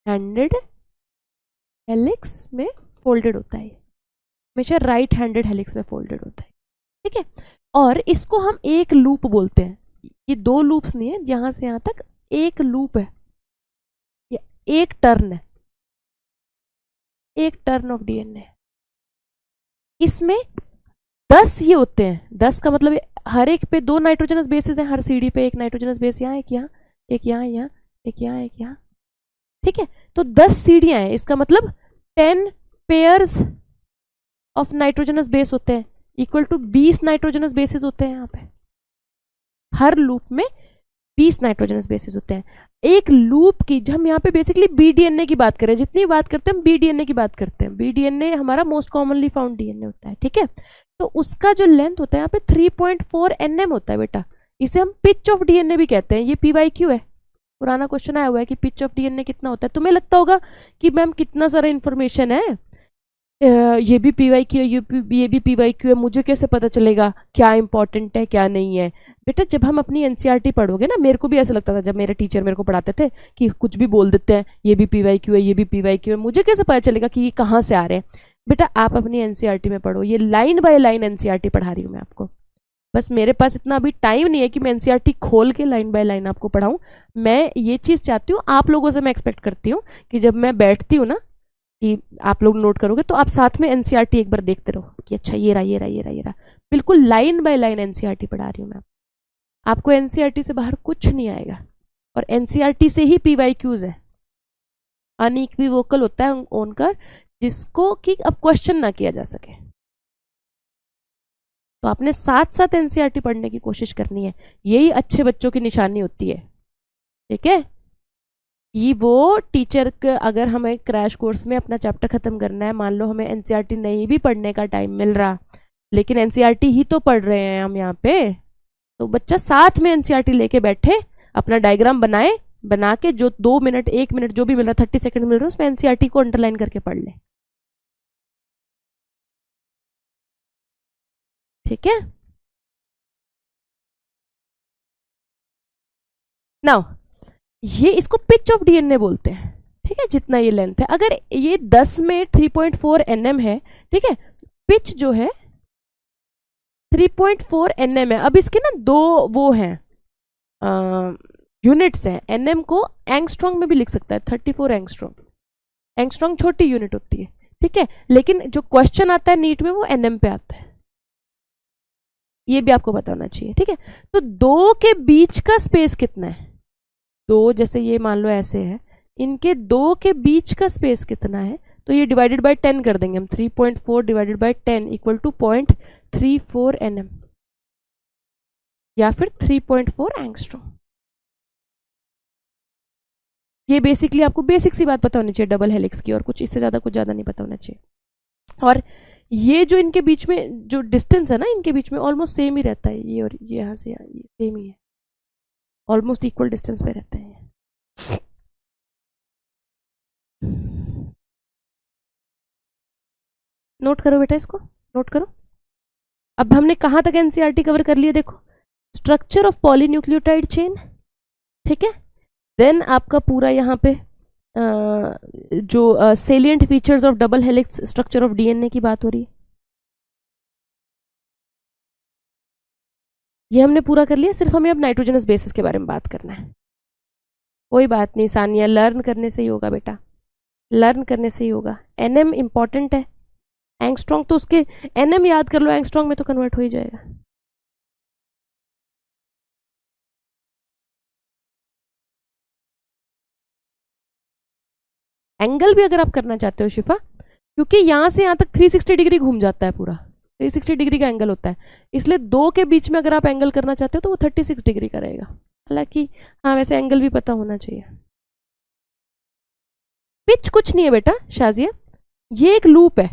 हैंडेड हेलिक्स में फोल्डेड होता है, हमेशा राइट हैंडेड हेलिक्स में फोल्डेड होता है। ठीक है, और इसको हम एक लूप बोलते हैं। ये दो लूप्स नहीं है, यहां से यहां तक एक लूप है, ये एक टर्न है, एक टर्न ऑफ डीएनए। इसमें 10 ये होते हैं, 10 का मतलब हर एक पे 2 नाइट्रोजनस बेसेस हैं, हर सीडी पे एक नाइट्रोजनस बेस, यहाँ एक, यहाँ एक, यहाँ एक, यहाँ एक, यहाँ। ठीक है, तो 10 सीढ़ियां हैं, इसका मतलब 10 पेयर्स ऑफ नाइट्रोजनस बेस होते हैं, इक्वल टू 20 नाइट्रोजनस बेसेस होते हैं यहाँ पे। हर लूप में 20 नाइट्रोजनस बेसेस होते हैं। एक लूप की, जब हम यहाँ पे बेसिकली बीडीएनए की बात करें, जितनी बात करते हैं हम बीडीएनए की बात करते हैं, बीडीएनए हमारा मोस्ट कॉमनली फाउंड डीएनए होता है। ठीक है, तो उसका जो लेंथ होता है यहाँ पे 3.4 nm होता है बेटा। इसे हम पिच ऑफ डीएनए भी कहते हैं। ये पीवाईक्यू है, पुराना क्वेश्चन आया हुआ है कि पिच ऑफ डीएनए कितना होता है। तुम्हें लगता होगा कि मैम कितना सारा इन्फॉर्मेशन है, ये भी पीवाईक्यू है, ये भी पीवाईक्यू है, मुझे कैसे पता चलेगा क्या इंपॉर्टेंट है क्या नहीं है। बेटा जब हम अपनी एनसीईआरटी पढ़ोगे ना, मेरे को भी ऐसा लगता था जब मेरे टीचर मेरे को पढ़ाते थे कि कुछ भी बोल देते हैं, ये भी पीवाईक्यू है, ये भी पीवाईक्यू है, मुझे कैसे पता चलेगा कि ये कहाँ से आ रहे हैं। बेटा आप अपनी एनसीईआरटी में पढ़ो, ये लाइन बाय लाइन एनसीईआरटी पढ़ा रही हूँ मैं आपको। बस मेरे पास इतना अभी टाइम नहीं है कि मैं एनसीईआरटी खोल के लाइन बाय लाइन आपको पढ़ाऊँ। मैं ये चीज़ चाहती हूँ, आप लोगों से मैं एक्सपेक्ट करती हूँ कि जब मैं बैठती हूँ ना, कि आप लोग नोट करोगे तो आप साथ में एनसीईआरटी एक बार देखते रहो कि अच्छा ये रहा ये रहा ये रहा ये रहा। बिल्कुल लाइन बाय लाइन एनसीईआरटी पढ़ा रही हूँ मैं आपको। एनसीईआरटी से बाहर कुछ नहीं आएगा, और एनसीईआरटी से ही पीवाईक्यूज है। अनइक्विवोकल होता है ओनकर, जिसको कि अब क्वेश्चन ना किया जा सके। तो आपने साथ साथ एनसीईआरटी पढ़ने की कोशिश करनी है, यही अच्छे बच्चों की निशानी होती है। ठीक है, कि वो टीचर का, अगर हमें क्रैश कोर्स में अपना चैप्टर खत्म करना है, मान लो हमें एनसीईआरटी नहीं भी पढ़ने का टाइम मिल रहा, लेकिन एनसीईआरटी ही तो पढ़ रहे हैं हम यहाँ पे, तो बच्चा साथ में एनसीईआरटी लेके बैठे, अपना डायग्राम बनाए, बना के जो 2 मिनट 1 मिनट जो भी मिल रहा, 30 सेकंड मिल रहा है, उसमें एनसीईआरटी को अंडरलाइन करके पढ़ ले। ठीक है, नाउ ये इसको पिच ऑफ डीएनए बोलते हैं। ठीक है, जितना ये लेंथ है, अगर ये 10 में 3.4 nm है, ठीक है, पिच जो है 3.4 nm है। अब इसके ना दो वो हैं, यूनिट्स हैं। एनएम को एंगस्ट्रॉन्ग में भी लिख सकता है, 34 एंगस्ट्रॉन्ग। एंगस्ट्रॉन्ग छोटी यूनिट होती है, ठीक है, लेकिन जो क्वेश्चन आता है नीट में वो एनएम पे आता है, ये भी आपको पता होना चाहिए। ठीक है, तो दो के बीच का स्पेस कितना है, दो जैसे ये मान लो ऐसे है, इनके दो के बीच का स्पेस कितना है, तो ये डिवाइडेड बाय 10 कर देंगे हम। 3.4 divided by 10 equal to 0.34 nm, या फिर 3.4 एंगस्ट्रॉम। ये बेसिकली आपको बेसिक सी बात पता होनी चाहिए डबल हेलिक्स की, और कुछ इससे ज़्यादा कुछ ज़्यादा नहीं पता होना चाहिए। और ये जो इनके बीच में जो डिस्टेंस है ना, इनके बीच में ऑलमोस्ट सेम ही रहता है, ये और ये यहाँ से ये सेम ही है, ऑलमोस्ट इक्वल डिस्टेंस पे रहते हैं। नोट करो बेटा, इसको नोट करो। अब हमने कहाँ तक एनसीईआरटी कवर कर लिया, देखो, स्ट्रक्चर ऑफ पॉलीन्यूक्लियोटाइड चेन, ठीक है, देन आपका पूरा यहाँ पे जो salient features of double helix structure of DNA की बात हो रही है, ये हमने पूरा कर लिया। सिर्फ हमें अब नाइट्रोजनस बेसिस के बारे में बात करना है। कोई बात नहीं सानिया, लर्न करने से ही होगा बेटा, लर्न करने से ही होगा। एनएम इंपॉर्टेंट है, एंगस्ट्रॉन्ग तो उसके एनएम याद कर लो, एंगस्ट्रॉन्ग में तो कन्वर्ट हो ही जाएगा। एंगल भी अगर आप करना चाहते हो शिफा, क्योंकि यहाँ से यहाँ तक 360 डिग्री घूम जाता है, पूरा 360 डिग्री का एंगल होता है, इसलिए दो के बीच में अगर आप एंगल करना चाहते हो तो वो 36 डिग्री का रहेगा। हालांकि हाँ, वैसे एंगल भी पता होना चाहिए। पिच कुछ नहीं है बेटा शाजिया, ये एक लूप है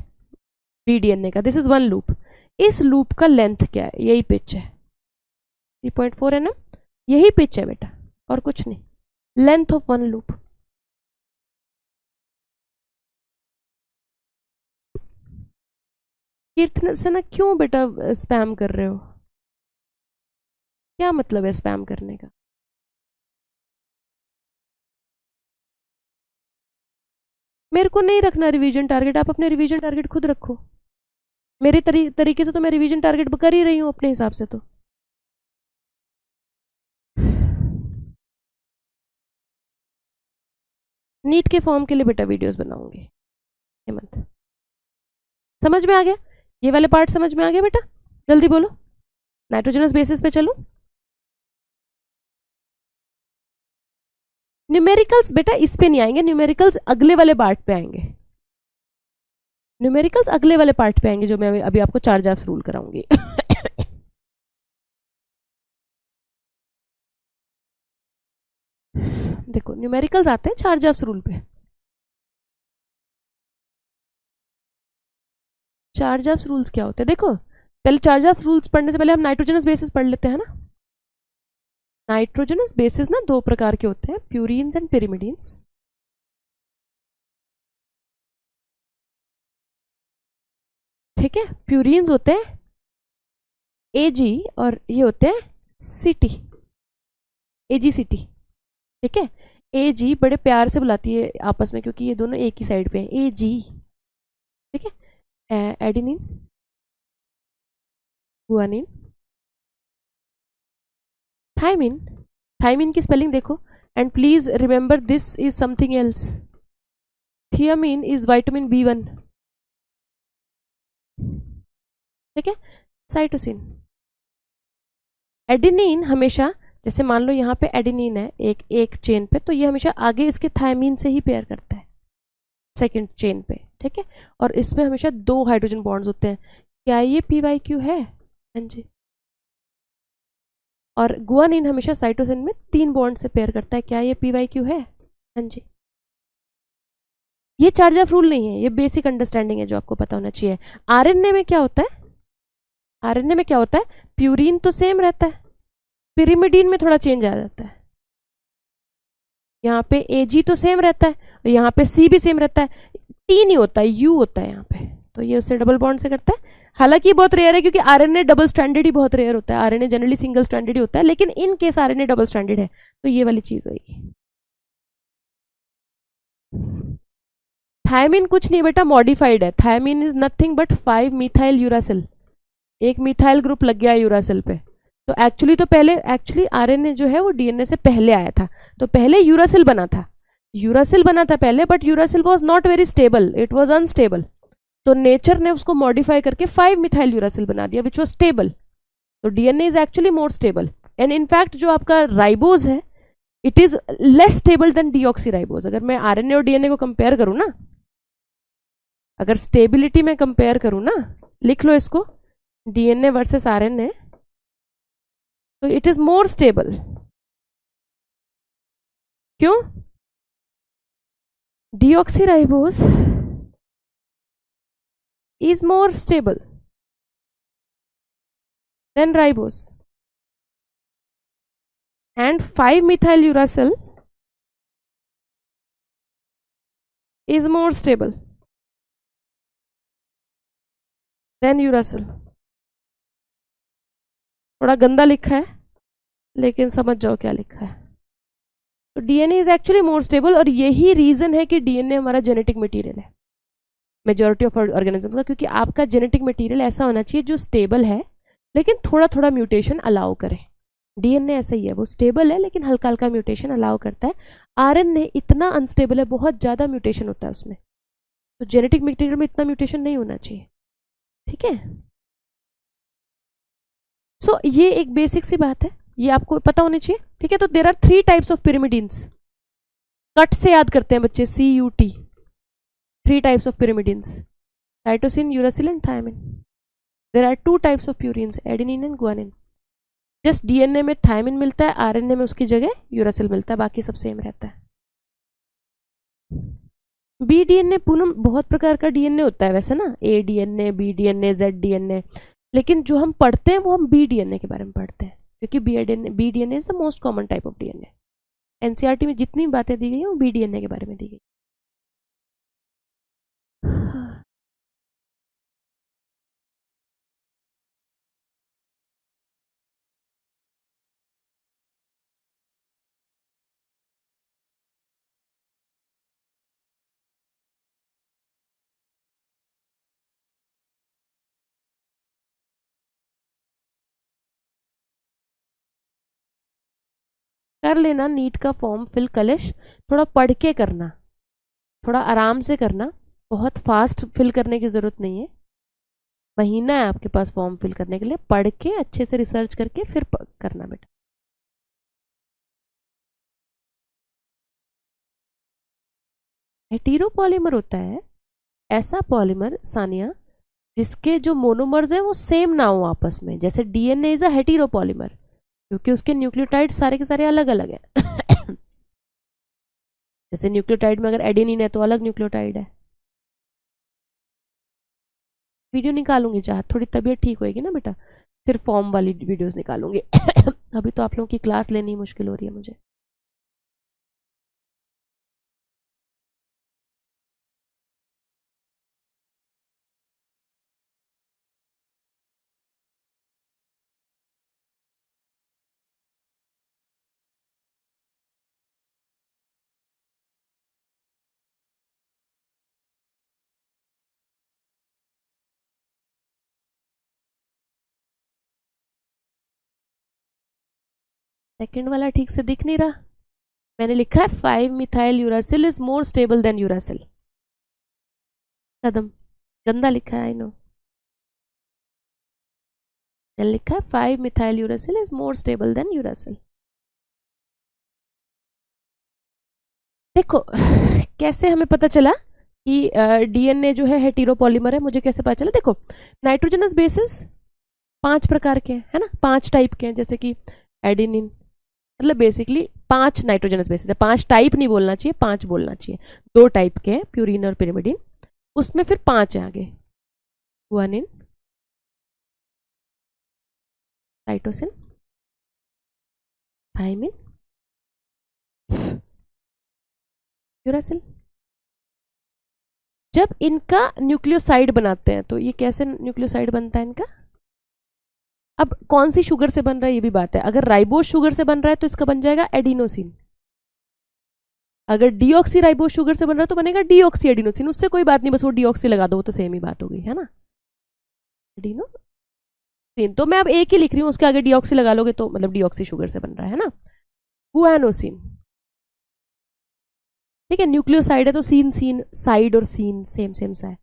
डी-DNA का, दिस इज वन लूप। इस लूप का लेंथ क्या है, यही पिच है 3.4 nm, यही पिच है बेटा और कुछ नहीं, लेंथ ऑफ वन लूप। कीर्तन से ना क्यों बेटा स्पैम कर रहे हो, क्या मतलब है स्पैम करने का? मेरे को नहीं रखना रिवीजन टारगेट, आप अपने रिवीजन टारगेट खुद रखो। मेरे तरीके से तो मैं रिवीजन टारगेट कर ही रही हूँ अपने हिसाब से। तो नीट के फॉर्म के लिए बेटा वीडियोस बनाऊंगी हेमंत, समझ में आ गया? ये वाले पार्ट समझ में आ गया बेटा? जल्दी बोलो, नाइट्रोजनस बेसिस पे चलो। न्यूमेरिकल्स बेटा इस पे नहीं आएंगे, न्यूमेरिकल्स अगले वाले पार्ट पे आएंगे, न्यूमेरिकल्स अगले वाले पार्ट पे आएंगे जो मैं अभी आपको चार्ज-ऑफ रूल कराऊंगी। देखो न्यूमेरिकल्स आते हैं चार्ज-ऑफ रूल पे। चार्ज-ऑफ रूल्स क्या होते हैं देखो, पहले चार्ज-ऑफ रूल्स पढ़ने से पहले हम नाइट्रोजनस बेसिस पढ़ लेते हैं ना। नाइट्रोजनस बेसिस ना दो प्रकार के होते हैं, प्यूरीन्स एंड पिरिमिडीन्स। ठीक है, प्यूरीन्स होते हैं Ag और ये होते हैं Ct, AgCt। ठीक है, Ag बड़े प्यार से बुलाती है आपस में क्योंकि ये दोनों एक ही साइड पे हैं, Ag। ठीक है, एडेनिन, गुआनिन, थायमिन। थायमिन की स्पेलिंग देखो, and please remember this is something else. Thiamine is vitamin B1। ठीक है, साइटोसिन। एडेनिन हमेशा, जैसे मान लो यहाँ पे एडेनिन है एक चेन पे, तो ये हमेशा आगे इसके थायमिन से ही पेयर करता है सेकंड चेन पे। ठीक है, और इसमें हमेशा दो हाइड्रोजन बॉन्ड्स होते हैं। क्या ये PYQ है? हाँ जी। और गुआनिन हमेशा साइटोसिन में 3 बॉन्ड से पेयर करता है। क्या ये PYQ है? हाँ जी। ये चार्ज-ऑफ रूल नहीं है, ये बेसिक अंडरस्टैंडिंग है जो आपको पता होना चाहिए। RNA में क्या होता है? RNA में क्या होता है? प्यूरीन तो सेम रहता है, पिरिमिडीन में थोड़ा चेंज आ जाता है। यहाँ पे Ag तो सेम रहता है और यहाँ पे C भी सेम रहता है, T नहीं होता है, U होता है यहाँ पे, तो ये उससे डबल बॉन्ड से करता है। हालांकि ये बहुत रेयर है क्योंकि RNA डबल स्टैंडर्ड ही बहुत रेयर होता है, RNA जनरली सिंगल स्टैंडर्ड ही होता है, लेकिन in case RNA double standard है तो ये वाली चीज होगी। थायमिन कुछ नहीं बेटा, मॉडिफाइड है। Thymine is nothing but 5 methyl uracil, एक मिथाइल ग्रुप लग गया यूरासिल पे। तो एक्चुअली RNA जो है वो DNA से पहले आया था, तो पहले यूरासिल बना था पहले, but uracil was not very stable, it was unstable. तो नेचर ने उसको मॉडिफाई करके 5 मिथाइल यूरासिल बना दिया विच वाज स्टेबल। तो DNA is actually more stable, and in fact जो आपका राइबोज है it is less stable then deoxyribose. अगर मैं RNA और DNA को कंपेयर करूं ना, अगर स्टेबिलिटी में कंपेयर करूं ना, लिख लो इसको, DNA वर्सेस RNA, तो इट इज मोर स्टेबल। क्यों? Deoxyribose is more stable than ribose, and 5-methyl uracil is more stable than uracil। थोड़ा गंदा लिखा है लेकिन समझ जाओ क्या लिखा है। तो DNA is actually more stable, और यही रीजन है कि DNA हमारा जेनेटिक मटेरियल है मेजॉरिटी ऑफ ऑर्गेनिज्म का, क्योंकि आपका जेनेटिक मटेरियल ऐसा होना चाहिए जो स्टेबल है लेकिन थोड़ा थोड़ा म्यूटेशन अलाउ करे। DNA ऐसा ही है, वो स्टेबल है लेकिन हल्का हल्का म्यूटेशन अलाउ करता है। RNA इतना अनस्टेबल है, बहुत ज़्यादा म्यूटेशन होता है उसमें, तो जेनेटिक मटेरियल में इतना म्यूटेशन नहीं होना चाहिए। ठीक है, सो ये एक बेसिक सी बात है, ये आपको पता होनी चाहिए। ठीक है, तो there are 3 types of pyrimidines, cut से याद करते हैं बच्चे, CUT, 3 types of pyrimidines. Cytosine, uracil and thymine. There are 2 types of purines, adenine and guanine. Just DNA में थायमिन मिलता है, आरएनए में उसकी जगह यूरासिल मिलता है, बाकी सब सेम रहता है। बी डीएनए पूनम बहुत प्रकार का डीएनए होता है वैसे ना, A DNA, B DNA, Z DNA, लेकिन जो हम पढ़ते हैं वो हम बी डीएनए के बारे में पढ़ते हैं, क्योंकि B DNA is the most common type of DNA. NCERT में जितनी बातें दी गई हैं वो बी डीएनए के बारे में दी गई। कर लेना नीट का फॉर्म फिल कलेश, थोड़ा पढ़ के करना, थोड़ा आराम से करना, बहुत फास्ट फिल करने की ज़रूरत नहीं है। महीना है आपके पास फॉर्म फिल करने के लिए, पढ़ के अच्छे से रिसर्च करके फिर करना बेटा। हेटेरोपॉलीमर होता है ऐसा पॉलीमर सानिया जिसके जो मोनोमर्स हैं वो सेम ना हो आपस में, जैसे डीएनए इज अ हेटेरोपॉलीमर क्योंकि उसके न्यूक्लियोटाइड सारे के सारे अलग अलग हैं। जैसे न्यूक्लियोटाइड में अगर एडेनिन है तो अलग न्यूक्लियोटाइड है। वीडियो निकालूंगी जहाँ थोड़ी तबीयत ठीक होएगी ना बेटा, फिर फॉर्म वाली वीडियोस निकालूंगी। अभी तो आप लोगों की क्लास लेनी मुश्किल हो रही है मुझे। सेकंड वाला ठीक से दिख नहीं रहा, मैंने लिखा है 5 methyl uracil is more stable than uracil. कदम गंदा लिखा है, आई नो, लिखा है 5 methyl uracil is more stable than uracil. देखो कैसे हमें पता चला कि डीएनए जो है हेटेरोपॉलीमर है, मुझे कैसे पता चला? देखो नाइट्रोजनस बेसिस 5 प्रकार के हैं, है ना, 5 टाइप के हैं, जैसे कि एडेनिन, मतलब बेसिकली 5 नाइट्रोजनस बेसिस है, 5 टाइप नहीं बोलना चाहिए, 5 बोलना चाहिए। 2 टाइप के हैं, प्यूरिन और पिरिमिडिन, उसमें फिर 5 है आगे, गुआनिन, साइटोसिन, थायमिन, यूरासिल। जब इनका न्यूक्लियोसाइड बनाते हैं तो ये कैसे न्यूक्लियोसाइड बनता है इनका? अब कौन सी शुगर से बन रहा है ये भी बात है, अगर राइबोस शुगर से बन रहा है तो इसका बन जाएगा एडिनोसिन, अगर डीऑक्सी राइबोस शुगर से बन रहा है तो बनेगा डीऑक्सी एडिनोसिन, उससे कोई बात नहीं, बस वो डीऑक्सी लगा दो तो सेम ही बात हो गई, है ना, एडिनोसिन। तो मैं अब एक ही लिख रही हूँ, उसके आगे डीऑक्सी लगा लोगे तो मतलब डीऑक्सी शुगर से बन रहा है ना। गुआनोसिन, ठीक है, न्यूक्लियोसाइड है तो सीन सीन साइड और सीन सेम सेम सा है,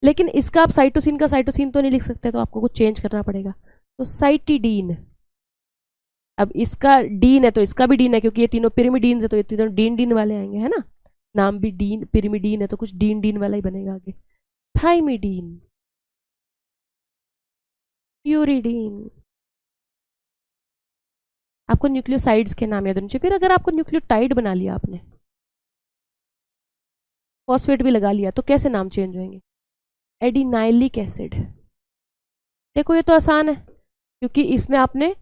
लेकिन इसका आप साइटोसिन का साइटोसिन तो नहीं लिख सकते, तो आपको कुछ चेंज करना पड़ेगा, तो साइटिडीन। अब इसका डीन है तो इसका भी डीन है, क्योंकि ये तीनों पिरिमिडीन है तो ये तीनों डीन डीन वाले आएंगे, है ना, नाम भी डीन पिरिमिडीन है तो कुछ डीन डीन वाला ही बनेगा आगे। Thymidine, uridine. आपको न्यूक्लियोसाइड्स के नाम याद होने चाहिए। फिर अगर आपको न्यूक्लियोटाइड बना लिया आपने, फॉस्फेट भी लगा लिया, तो कैसे नाम चेंज होंगे? Adenylic acid. देखो ये तो आसान है, क्योंकि इसमें आपने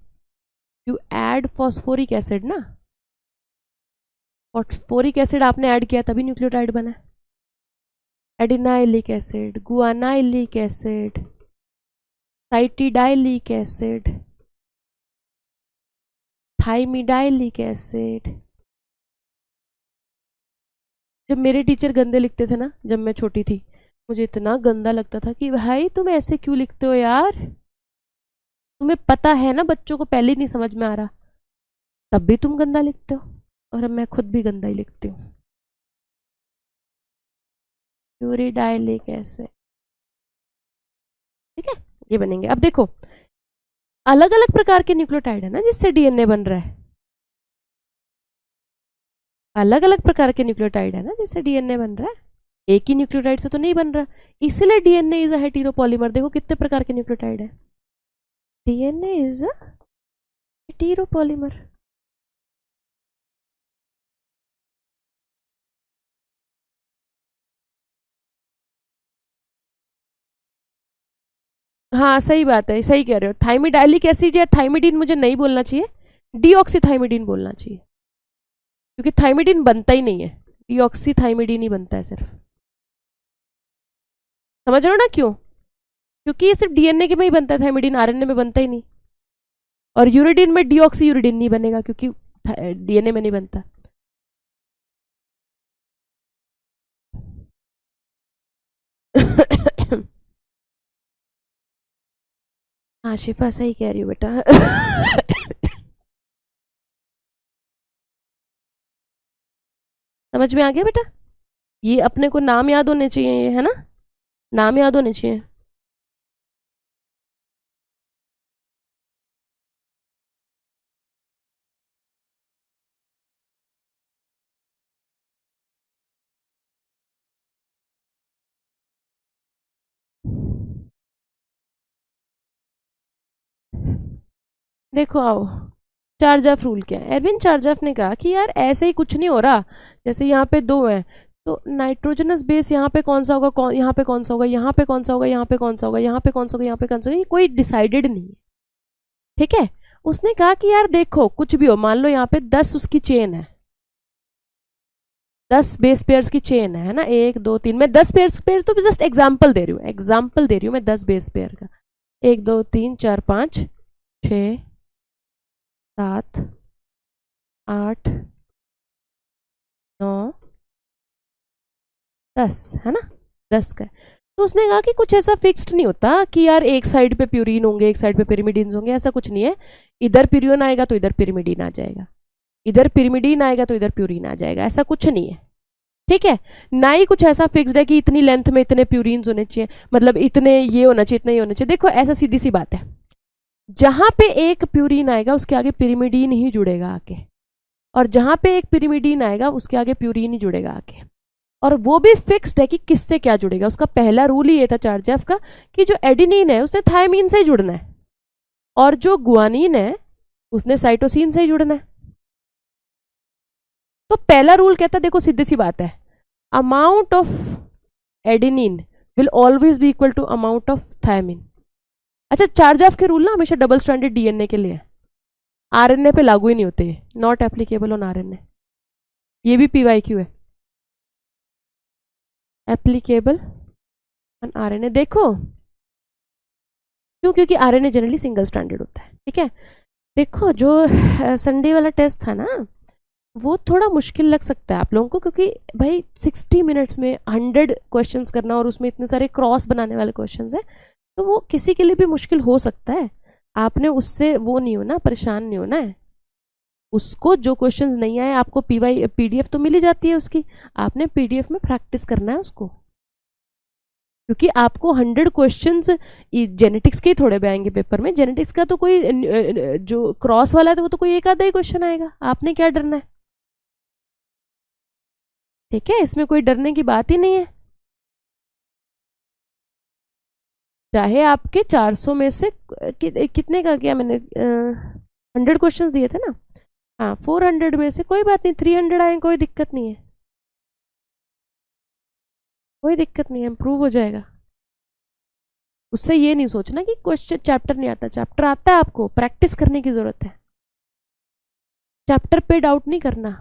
यू ऐड फॉस्फोरिक एसिड ना, फॉस्फोरिक एसिड आपने ऐड किया तभी न्यूक्लियोटाइड बना। Adenylic acid, guanylic acid, cytidylic acid, thymidylic acid. जब मेरे टीचर गंदे लिखते थे ना, जब मैं छोटी थी, मुझे इतना गंदा लगता था कि भाई तुम ऐसे क्यों लिखते हो यार, तुम्हें पता है ना बच्चों को पहले ही नहीं समझ में आ रहा, तब भी तुम गंदा लिखते हो। और अब मैं खुद भी गंदा ही लिखती हूँ। यूरिडाइलिक एसिड, ठीक है, ये बनेंगे। अब देखो अलग अलग प्रकार के न्यूक्लियोटाइड है ना जिससे डीएनए बन रहा है, अलग अलग प्रकार के न्यूक्लियोटाइड है ना जिससे डीएनए बन रहा है। एक ही न्यूक्लियोटाइड से तो नहीं बन रहा, इसलिए डीएनए इज अ हेटेरोपॉलीमर। देखो कितने प्रकार के न्यूक्लियोटाइड है, डीएनए इज अ हेटेरोपॉलीमर। हाँ सही बात है, सही कह रहे हो। थाइमिडाइलिक एसिड या थाइमिडीन मुझे नहीं बोलना चाहिए, डीऑक्सीथाइमिडीन बोलना चाहिए, क्योंकि थाइमिडीन बनता ही नहीं है, डीऑक्सीथाइमिडीन ही बनता है सिर्फ। समझ रहे हो ना क्यों? क्योंकि ये सिर्फ डीएनए के में ही बनता है, थाइमिडीन आरएनए में बनता ही नहीं। और यूरिडीन में डीऑक्सी यूरिडीन नहीं बनेगा, क्योंकि डीएनए में नहीं बनता। हाँ शिफा सही कह रही हो बेटा। समझ में आ गया बेटा? ये अपने को नाम याद होने चाहिए, ये है ना, नाम याद होने चाहिए। देखो आओ, चार्जफ रूल क्या है? एरविन चार्जफ ने कहा कि यार ऐसे ही कुछ नहीं हो रहा, जैसे यहाँ पे दो हैं, तो नाइट्रोजनस बेस यहाँ पे कौन सा होगा, यहाँ पे कौन सा होगा, यहाँ पे कौन सा होगा, यहाँ पे कौन सा होगा, यहाँ पे कौन सा होगा, यहाँ पे कौन सा होगा, ये कोई डिसाइडेड नहीं है। ठीक है, उसने कहा कि यार देखो कुछ भी हो, मान लो यहाँ पे 10 उसकी चेन है, 10 बेस पेयर्स की चेन है ना, 1 2 3, मैं 10 पेयर्स पेयर्स तो जस्ट एग्जाम्पल दे रही हूँ, एग्जाम्पल दे रही हूँ मैं 10 बेस पेयर का, 1 2 3 4 5 6 7 8 9 10, है ना, 10 का। तो उसने कहा कि कुछ ऐसा फिक्स्ड नहीं होता कि यार एक साइड पे प्यूरिन होंगे, एक साइड पे पिरिमिडीन होंगे, ऐसा कुछ नहीं है। इधर प्यूरिन आएगा तो इधर पिरिमिडीन आ जाएगा, इधर पिरिमिडीन आएगा तो इधर प्यूरिन आ जाएगा, ऐसा कुछ नहीं है। ठीक है, ना ही कुछ ऐसा फिक्स्ड है कि इतनी लेंथ में इतने प्यूरिन्स होने चाहिए, मतलब इतने ये होना चाहिए, इतने ये होना चाहिए। देखो ऐसा सीधी सी बात है, जहां पे एक प्यूरिन आएगा उसके आगे पिरिमिडीन ही जुड़ेगा आके, और जहां पे एक पिरिमिडीन आएगा उसके आगे प्यूरिन ही जुड़ेगा आके, और वो भी फिक्स्ड है कि किससे क्या जुड़ेगा। उसका पहला रूल ही ये था चार्जेफ का कि जो एडिनिन है उसने थायमीन से ही जुड़ना है, और जो गुआनिन है उसने साइटोसिन से ही जुड़ना है। तो पहला रूल कहता है, देखो सीधी सी बात है, amount of adenine will always be equal to amount of thymine. अच्छा, चार्जेफ के रूल ना हमेशा डबल स्ट्रैंडेड डीएनए के लिए, आरएनए पे लागू ही नहीं होते, नॉट एप्लीकेबल ऑन आरएनए। ये भी पीवाईक्यू है, एप्लीकेबल ऑन आरएनए। देखो क्यों? क्योंकि आरएनए जनरली सिंगल स्ट्रैंडेड होता है। ठीक है, देखो जो संडे वाला टेस्ट था ना, वो थोड़ा मुश्किल लग सकता है आप लोगों को, क्योंकि भाई 60 मिनट्स में 100 क्वेश्चंस करना और उसमें इतने सारे क्रॉस बनाने वाले क्वेश्चंस हैं, तो वो किसी के लिए भी मुश्किल हो सकता है। आपने उससे वो नहीं होना, परेशान नहीं होना है। उसको जो क्वेश्चंस नहीं आए, आपको पीडीएफ तो मिल ही जाती है उसकी, आपने पीडीएफ में प्रैक्टिस करना है उसको, क्योंकि आपको 100 क्वेश्चंस जेनेटिक्स के ही थोड़े भी आएंगे पेपर में। जेनेटिक्स का तो कोई जो क्रॉस वाला है तो वो तो कोई एक आधा ही क्वेश्चन आएगा, आपने क्या डरना है। ठीक है, इसमें कोई डरने की बात ही नहीं है। चाहे आपके 400 में से कितने का किया मैंने, 100 क्वेश्चंस दिए थे ना, हाँ 400 में से कोई बात नहीं, 300 आए, कोई दिक्कत नहीं है, कोई दिक्कत नहीं है, इम्प्रूव हो जाएगा। उससे ये नहीं सोचना कि क्वेश्चन चैप्टर नहीं आता, चैप्टर आता है, आपको प्रैक्टिस करने की जरूरत है। चैप्टर पे डाउट नहीं करना,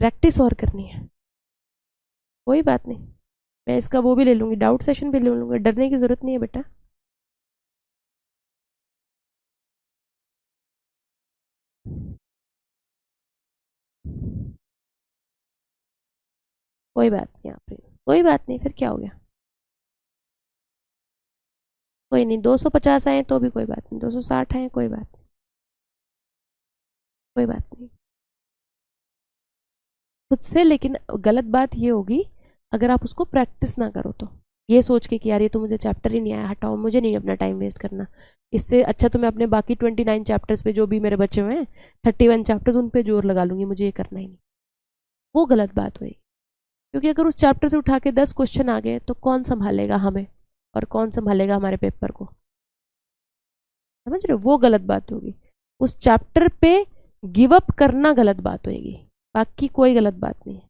प्रैक्टिस और करनी है। कोई बात नहीं, मैं इसका वो भी ले लूंगी, डाउट सेशन भी ले लूंगी, डरने की जरूरत नहीं है बेटा। कोई बात नहीं आप, कोई बात नहीं, फिर क्या हो गया, कोई नहीं। 250 आए तो भी कोई बात नहीं, 260 आए कोई बात नहीं, कोई बात नहीं खुद से। लेकिन गलत बात ये होगी अगर आप उसको प्रैक्टिस ना करो, तो ये सोच के कि यार ये तो मुझे चैप्टर ही नहीं आया, हटाओ, मुझे नहीं अपना टाइम वेस्ट करना। इससे अच्छा तो मैं अपने बाकी 29 चैप्टर्स पे जो भी मेरे बचे हुए हैं, 31 चैप्टर्स, उन पे जोर लगा लूंगी, मुझे ये करना ही नहीं। वो गलत बात हुई। क्योंकि अगर उस चैप्टर से उठा के 10 क्वेश्चन आ गए तो कौन संभालेगा हमें और कौन संभालेगा हमारे पेपर को, समझ रहे हो? वो गलत बात होगी। उस चैप्टर पे गिव अप करना गलत बात होगी, बाकी कोई गलत बात नहीं है।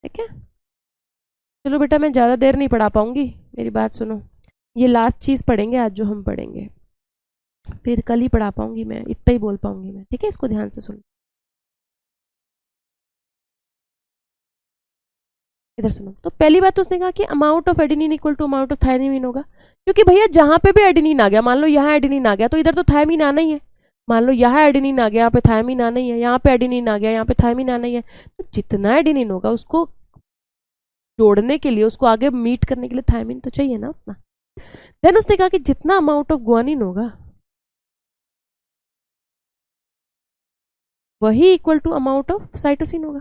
ठीक है, चलो बेटा मैं ज़्यादा देर नहीं पढ़ा पाऊंगी, मेरी बात सुनो। ये लास्ट चीज़ पढ़ेंगे आज जो हम पढ़ेंगे, फिर कल ही पढ़ा पाऊंगी मैं, इतना ही बोल पाऊंगी मैं। ठीक है, इसको ध्यान से सुनो, इधर सुनो। तो पहली बात तो उसने कहा कि amount of adenine equal to amount of thymine होगा, क्योंकि भैया जहां पे भी एडेनिन आ गया, मान लो यहाँ एडेनिन आ गया तो इधर तो थायमिन आना ही है। मान लो यहाँ एडेनिन आ गया, यहाँ पे थायमिन आना ही है, यहाँ पे एडेनिन आ गया, यहाँ पे थायमिन आना ही है। तो जितना एडेनिन होगा उसको जोड़ने के लिए, उसको आगे मीट करने के लिए थायमिन तो चाहिए ना उतना। देन उसने कहा कि जितना अमाउंट ऑफ ग्वानिन होगा वही equal to amount of cytosine होगा।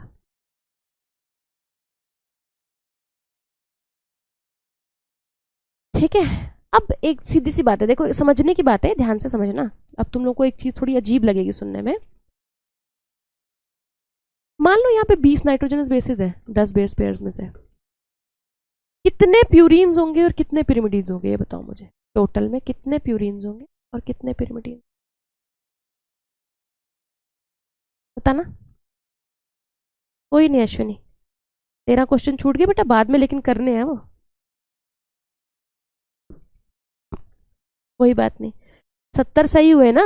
ठीक है, अब एक सीधी सी बात है, देखो समझने की बात है, ध्यान से समझना। अब तुम लोग को एक चीज थोड़ी अजीब लगेगी सुनने में। मान लो यहाँ पे 20 नाइट्रोजनस बेसिस है 10 बेस पेयर्स में से, कितने प्यूरीन्स होंगे और कितने पिरिमिडीन्स होंगे, ये बताओ मुझे। टोटल में कितने प्यूरीन्स होंगे और कितने पिरिमिडीन, बताना। कोई नहीं अश्विनी, तेरा क्वेश्चन छूट गया बेटा बाद में, लेकिन करने हैं वो, कोई बात नहीं। 70 सही हुए ना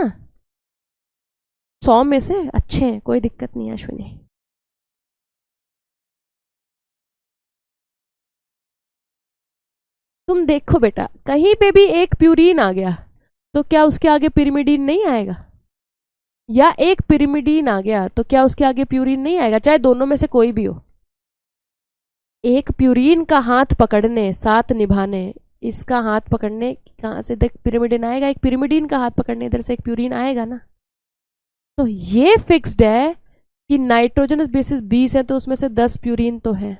100 में से, अच्छे हैं, कोई दिक्कत नहीं है अश्विनी। तुम देखो बेटा, कहीं पे भी एक प्यूरीन आ गया तो क्या उसके आगे पिरिमिडीन नहीं आएगा, या एक पिरिमिडीन आ गया तो क्या उसके आगे प्यूरीन नहीं आएगा, चाहे दोनों में से कोई भी हो। एक प्यूरीन का हाथ पकड़ने साथ निभाने, इसका हाथ पकड़ने कहाँ से देख पिरिमिडीन आएगा, एक पिरिमिडीन का हाथ पकड़ने इधर से एक प्यूरीन आएगा ना। तो ये फिक्स्ड है कि नाइट्रोजनस बेसिस 20 है तो उसमें से 10 प्यूरीन तो है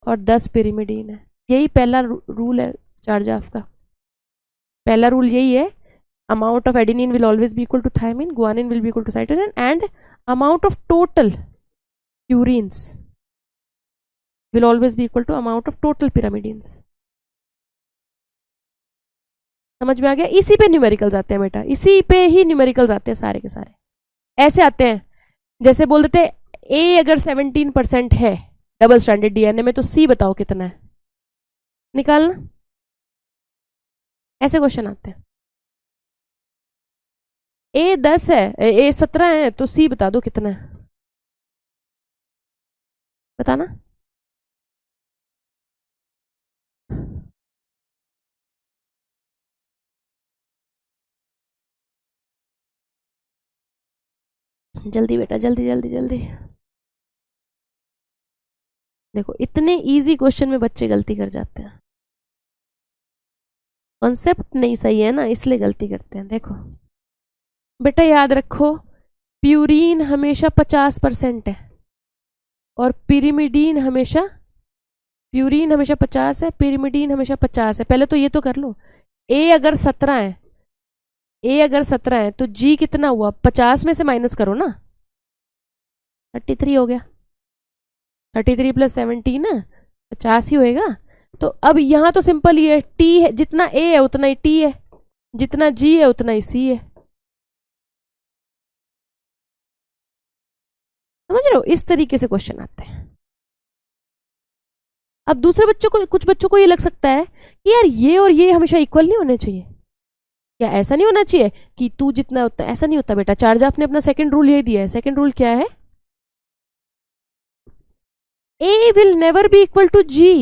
और 10 पिरिमिडीन है। यही पहला रूल है चार्जाफ का, पहला रूल यही है, amount of adenine will always be equal to thymine, guanine will be equal to cytosine, and amount of total purines will always be equal to amount of total pyrimidines। समझ में आ गया? इसी पे न्यूमेरिकल्स आते हैं बेटा, इसी पे ही न्यूमेरिकल्स आते हैं सारे के सारे। ऐसे आते हैं जैसे बोल देते ए अगर 17% है डबल स्ट्रैंडेड डीएनए में तो सी बताओ कितना है, निकालना। ऐसे क्वेश्चन आते हैं। ए 10 है, ए 17 है तो सी बता दो कितना है, बताना। जल्दी बेटा, जल्दी जल्दी जल्दी। देखो इतने इजी क्वेश्चन में बच्चे गलती कर जाते हैं, कॉन्सेप्ट नहीं सही है ना, इसलिए गलती करते हैं। देखो बेटा याद रखो, प्यूरीन हमेशा 50% है और पिरिमिडीन हमेशा, प्यूरीन हमेशा 50 है, पिरिमिडीन हमेशा 50 है। पहले तो ये तो कर लो, ए अगर 17 है, ए अगर 17 है तो जी कितना हुआ, 50 में से माइनस करो ना, 33 हो गया। 33 + 17 है 50 ही होएगा। तो अब यहाँ तो सिंपल ही है, टी है, जितना ए है उतना ही टी है, जितना जी है उतना ही सी है। समझ रहे हो? इस तरीके से क्वेश्चन आते हैं। अब दूसरे बच्चों को, कुछ बच्चों को ये लग सकता है कि यार ये और ये हमेशा इक्वल नहीं होने चाहिए, क्या ऐसा नहीं होना चाहिए कि तू जितना होता है, ऐसा नहीं होता बेटा। चार्जाफ ने अपना सेकंड रूल ये दिया है। सेकंड रूल क्या है? A will never be equal to G,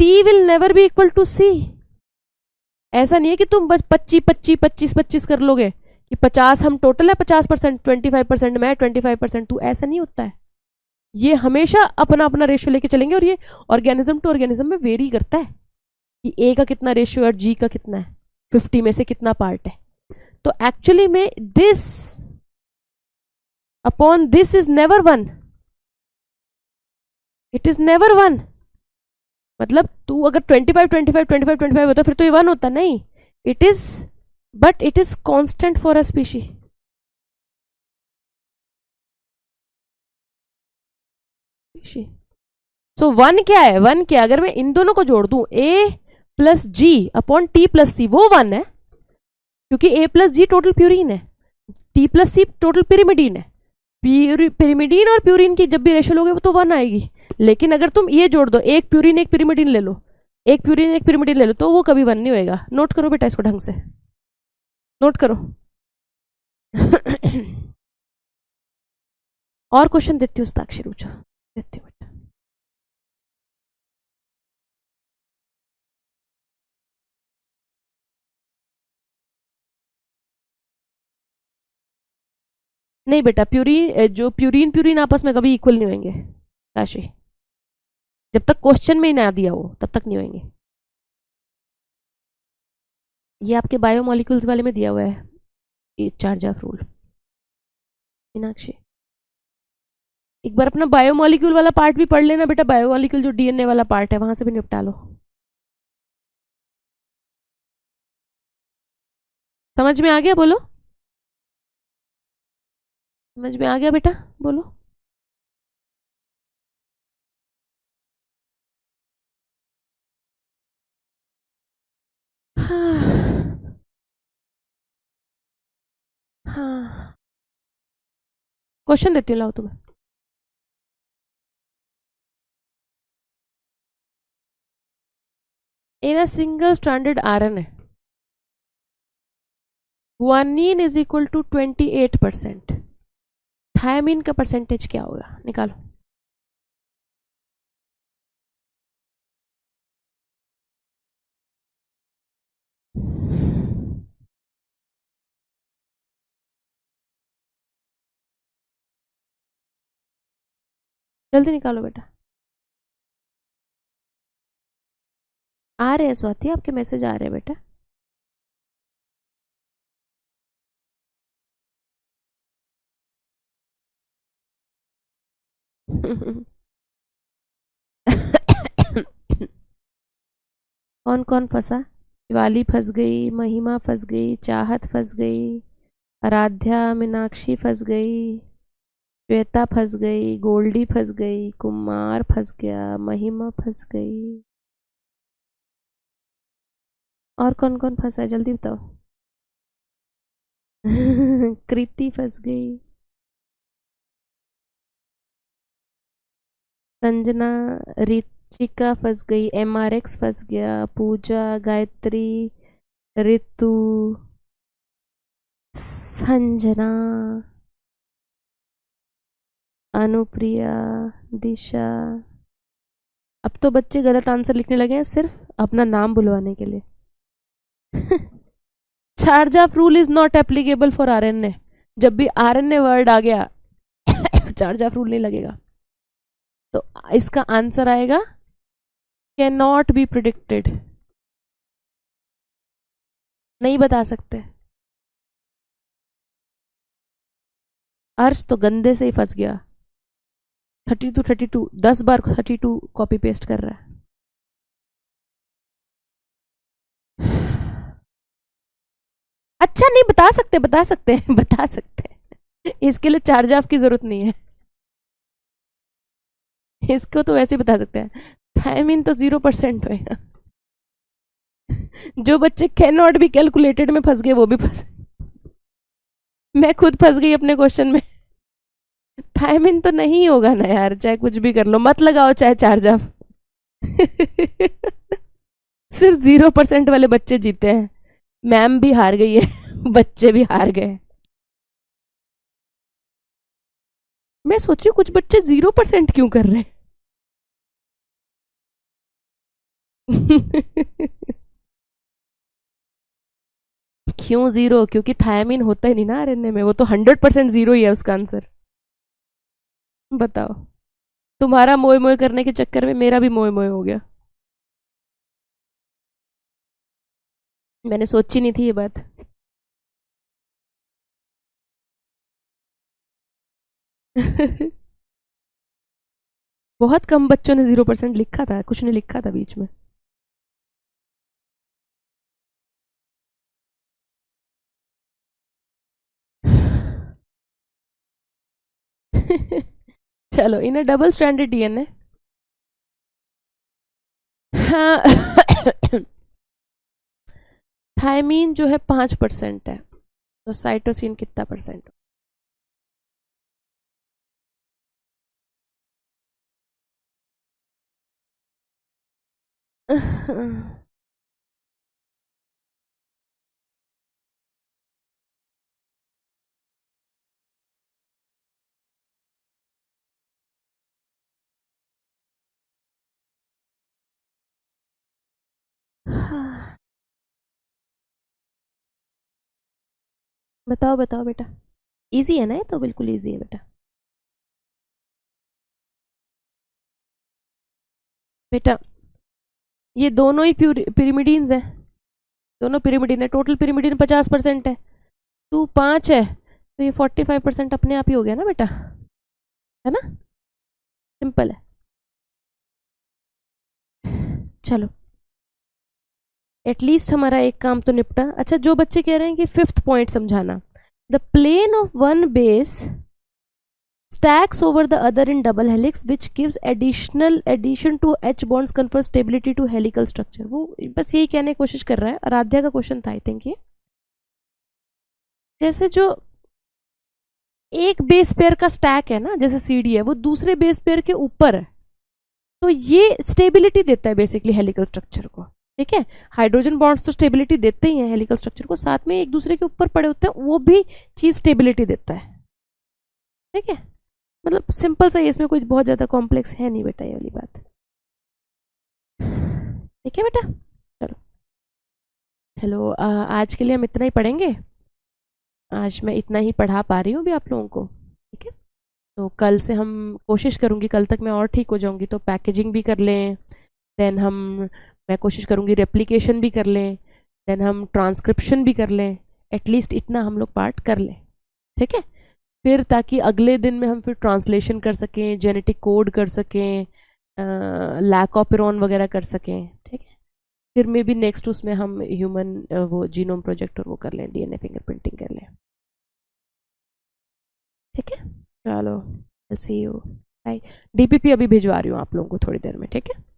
T will never be equal to C. ऐसा नहीं है कि तुम बस 25 कर लोगे कि 50 हम टोटल है 50%, 25% मैं 25% तू, ऐसा नहीं होता है। ये हमेशा अपना अपना रेशियो लेके चलेंगे और ये ऑर्गेनिज्म टू ऑर्गेनिज्म में वेरी करता है कि ए का कितना रेशियो और जी का कितना है, 50 में से कितना पार्ट है। तो एक्चुअली में this upon this is never 1, it is never 1। मतलब तू अगर 25 25 25 25 होता फिर तो ये 1 होता नहीं. It is, but it is constant for a species. So 1 क्या है, 1 क्या, अगर मैं इन दोनों को जोड़ दूं ए प्लस जी अपॉन टी प्लस सी, वो 1 है, क्योंकि ए प्लस जी टोटल प्यूरिन है, टी प्लस सी टोटल पिरिमिडीन है. पिरिमिडीन और प्यूरिन की जब भी रेशो लोगे वो तो 1 आएगी. लेकिन अगर तुम ये जोड़ दो, एक प्यूरिन एक पिरिमिडीन ले लो, एक प्यूरिन एक पिरिमिडीन ले लो, तो वो कभी 1 नहीं होएगा. नोट करो बेटा इसको ढंग से, नोट करो. और क्वेश्चन देती हूँ उस्ताक्षी, रुचो देती हूँ बेटा. नहीं बेटा, प्यूरिन जो प्यूरिन प्यूरिन आपस में कभी इक्वल नहीं होंगे काशी, जब तक क्वेश्चन में ही ना दिया हो तब तक नहीं होंगे. ये आपके बायोमोलिक्यूल्स वाले में दिया हुआ है, ये चार्ज ऑफ रूल. मीनाक्षी एक बार अपना बायोमोलिक्यूल वाला पार्ट भी पढ़ लेना बेटा, बायोमोलिक्यूल जो डीएनए वाला पार्ट है वहां से भी निपटा लो. समझ में आ गया, बोलो. समझ में आ गया बेटा, बोलो. हाँ हाँ, क्वेश्चन देती हूँ, लाओ तुम्हें. In a single stranded RNA guanine is equal to 28%. Thymine का परसेंटेज क्या होगा, निकालो. जल्दी निकालो बेटा. आ रहे हैं स्वाति, आपके मैसेज आ रहे हैं बेटा. कौन कौन फंसा. शिवाली फंस गई, महिमा फंस गई, चाहत फंस गई, आराध्या मीनाक्षी फंस गई, श्वेता फंस गई, गोल्डी फंस गई, कुमार फंस गया, महिमा फंस गई. और कौन कौन फंसा है जल्दी बताओ. कृति फंस गई, संजना, रिचिका फंस गई, एमआरएक्स फंस गया, पूजा, गायत्री, ऋतु, संजना, अनुप्रिया, दिशा. अब तो बच्चे गलत आंसर लिखने लगे हैं सिर्फ अपना नाम बुलवाने के लिए. Charge of rule is not applicable for RNA. जब भी आरएनए वर्ड आ गया चार्ज ऑफ रूल नहीं लगेगा. तो इसका आंसर आएगा कैन नॉट बी प्रिडिक्टेड. नहीं बता सकते. अर्श तो गंदे से ही फंस गया. 32 10 बार 32 कॉपी पेस्ट कर रहा है. अच्छा नहीं, बता सकते बता सकते हैं बता सकते हैं. इसके लिए चार्ज ऑफ की जरूरत नहीं है. इसको तो वैसे बता सकते हैं. थायमिन तो 0% होएगा. जो बच्चे कैन नॉट बी कैलकुलेटेड में फंस गए वो भी फंस. मैं खुद फंस गई अपने क्वेश्चन में. थायमिन तो नहीं होगा ना यार, चाहे कुछ भी कर लो, मत लगाओ चाहे चार्ज ऑफ. सिर्फ 0% वाले बच्चे जीते हैं. मैम भी हार गई है बच्चे भी हार गए. मैं सोच रही हूँ कुछ बच्चे 0% क्यों कर रहे हैं. क्यों 0, क्योंकि थायमिन होता ही नहीं ना आरएनए में, वो तो 100% 0 ही है उसका आंसर. बताओ. तुम्हारा मोए मोए करने के चक्कर में मेरा भी मोए मोए हो गया. मैंने सोची नहीं थी ये बात. बहुत कम बच्चों ने 0% लिखा था, कुछ ने लिखा था बीच में। चलो, इन अ डबल स्ट्रैंडेड डीएनए, हाँ, थायमीन जो है 5% है, तो साइटोसिन कितना परसेंट? बताओ बताओ बेटा, इजी है ना? ये तो बिल्कुल इजी है बेटा। बेटा ये दोनों ही पिरिमिडीन्स हैं, दोनों पिरिमिडीन है, टोटल पिरिमिडीन 50% है, टू 5 है, तो ये 45% अपने आप ही हो गया ना बेटा, है ना? सिंपल है। चलो, एटलीस्ट हमारा एक काम तो निपटा। अच्छा, जो बच्चे कह रहे हैं कि 5th पॉइंट समझाना, the plane of one base stacks over the other in double helix which gives addition to H bonds confers stability to helical structure। वो बस यही कहने की कोशिश कर रहा है। आराध्या का क्वेश्चन था आई थिंक ये, जैसे जो एक बेस पेयर का स्टैक है ना, जैसे सीडी है, वो दूसरे बेस पेयर के ऊपर है, तो ये स्टेबिलिटी देता है बेसिकली हेलिकल स्ट्रक्चर को। ठीक है, हाइड्रोजन बॉन्ड्स तो स्टेबिलिटी देते ही हैं हेलिकल स्ट्रक्चर को, साथ में एक दूसरे के ऊपर पड़े होते हैं, वो भी चीज स्टेबिलिटी देता है। ठीक है, मतलब सिंपल सा, इसमें कोई बहुत ज़्यादा कॉम्प्लेक्स है नहीं बेटा, ये वाली बात। ठीक है बेटा, चलो चलो, आज के लिए हम इतना ही पढ़ेंगे। आज मैं इतना ही पढ़ा पा रही हूँ भी आप लोगों को। ठीक है, तो कल से हम कोशिश करूँगी, कल तक मैं और ठीक हो जाऊँगी तो पैकेजिंग भी कर लें, देन मैं कोशिश करूँगी रेप्लिकेशन भी कर लें, देन हम ट्रांसक्रिप्शन भी कर लें, एटलीस्ट इतना हम लोग पार्ट कर लें। ठीक है, फिर ताकि अगले दिन में हम फिर ट्रांसलेशन कर सकें, जेनेटिक कोड कर सकें, लैकोपेरॉन वगैरह कर सकें। ठीक है, फिर मे बी नेक्स्ट उसमें हम ह्यूमन वो जीनोम प्रोजेक्ट और वो कर लें, डीएनए फिंगरप्रिंटिंग कर लें। ठीक है, चलो, सी यू, बाय। डीपीपी अभी भिजवा रही हूँ आप लोगों को थोड़ी देर में। ठीक है।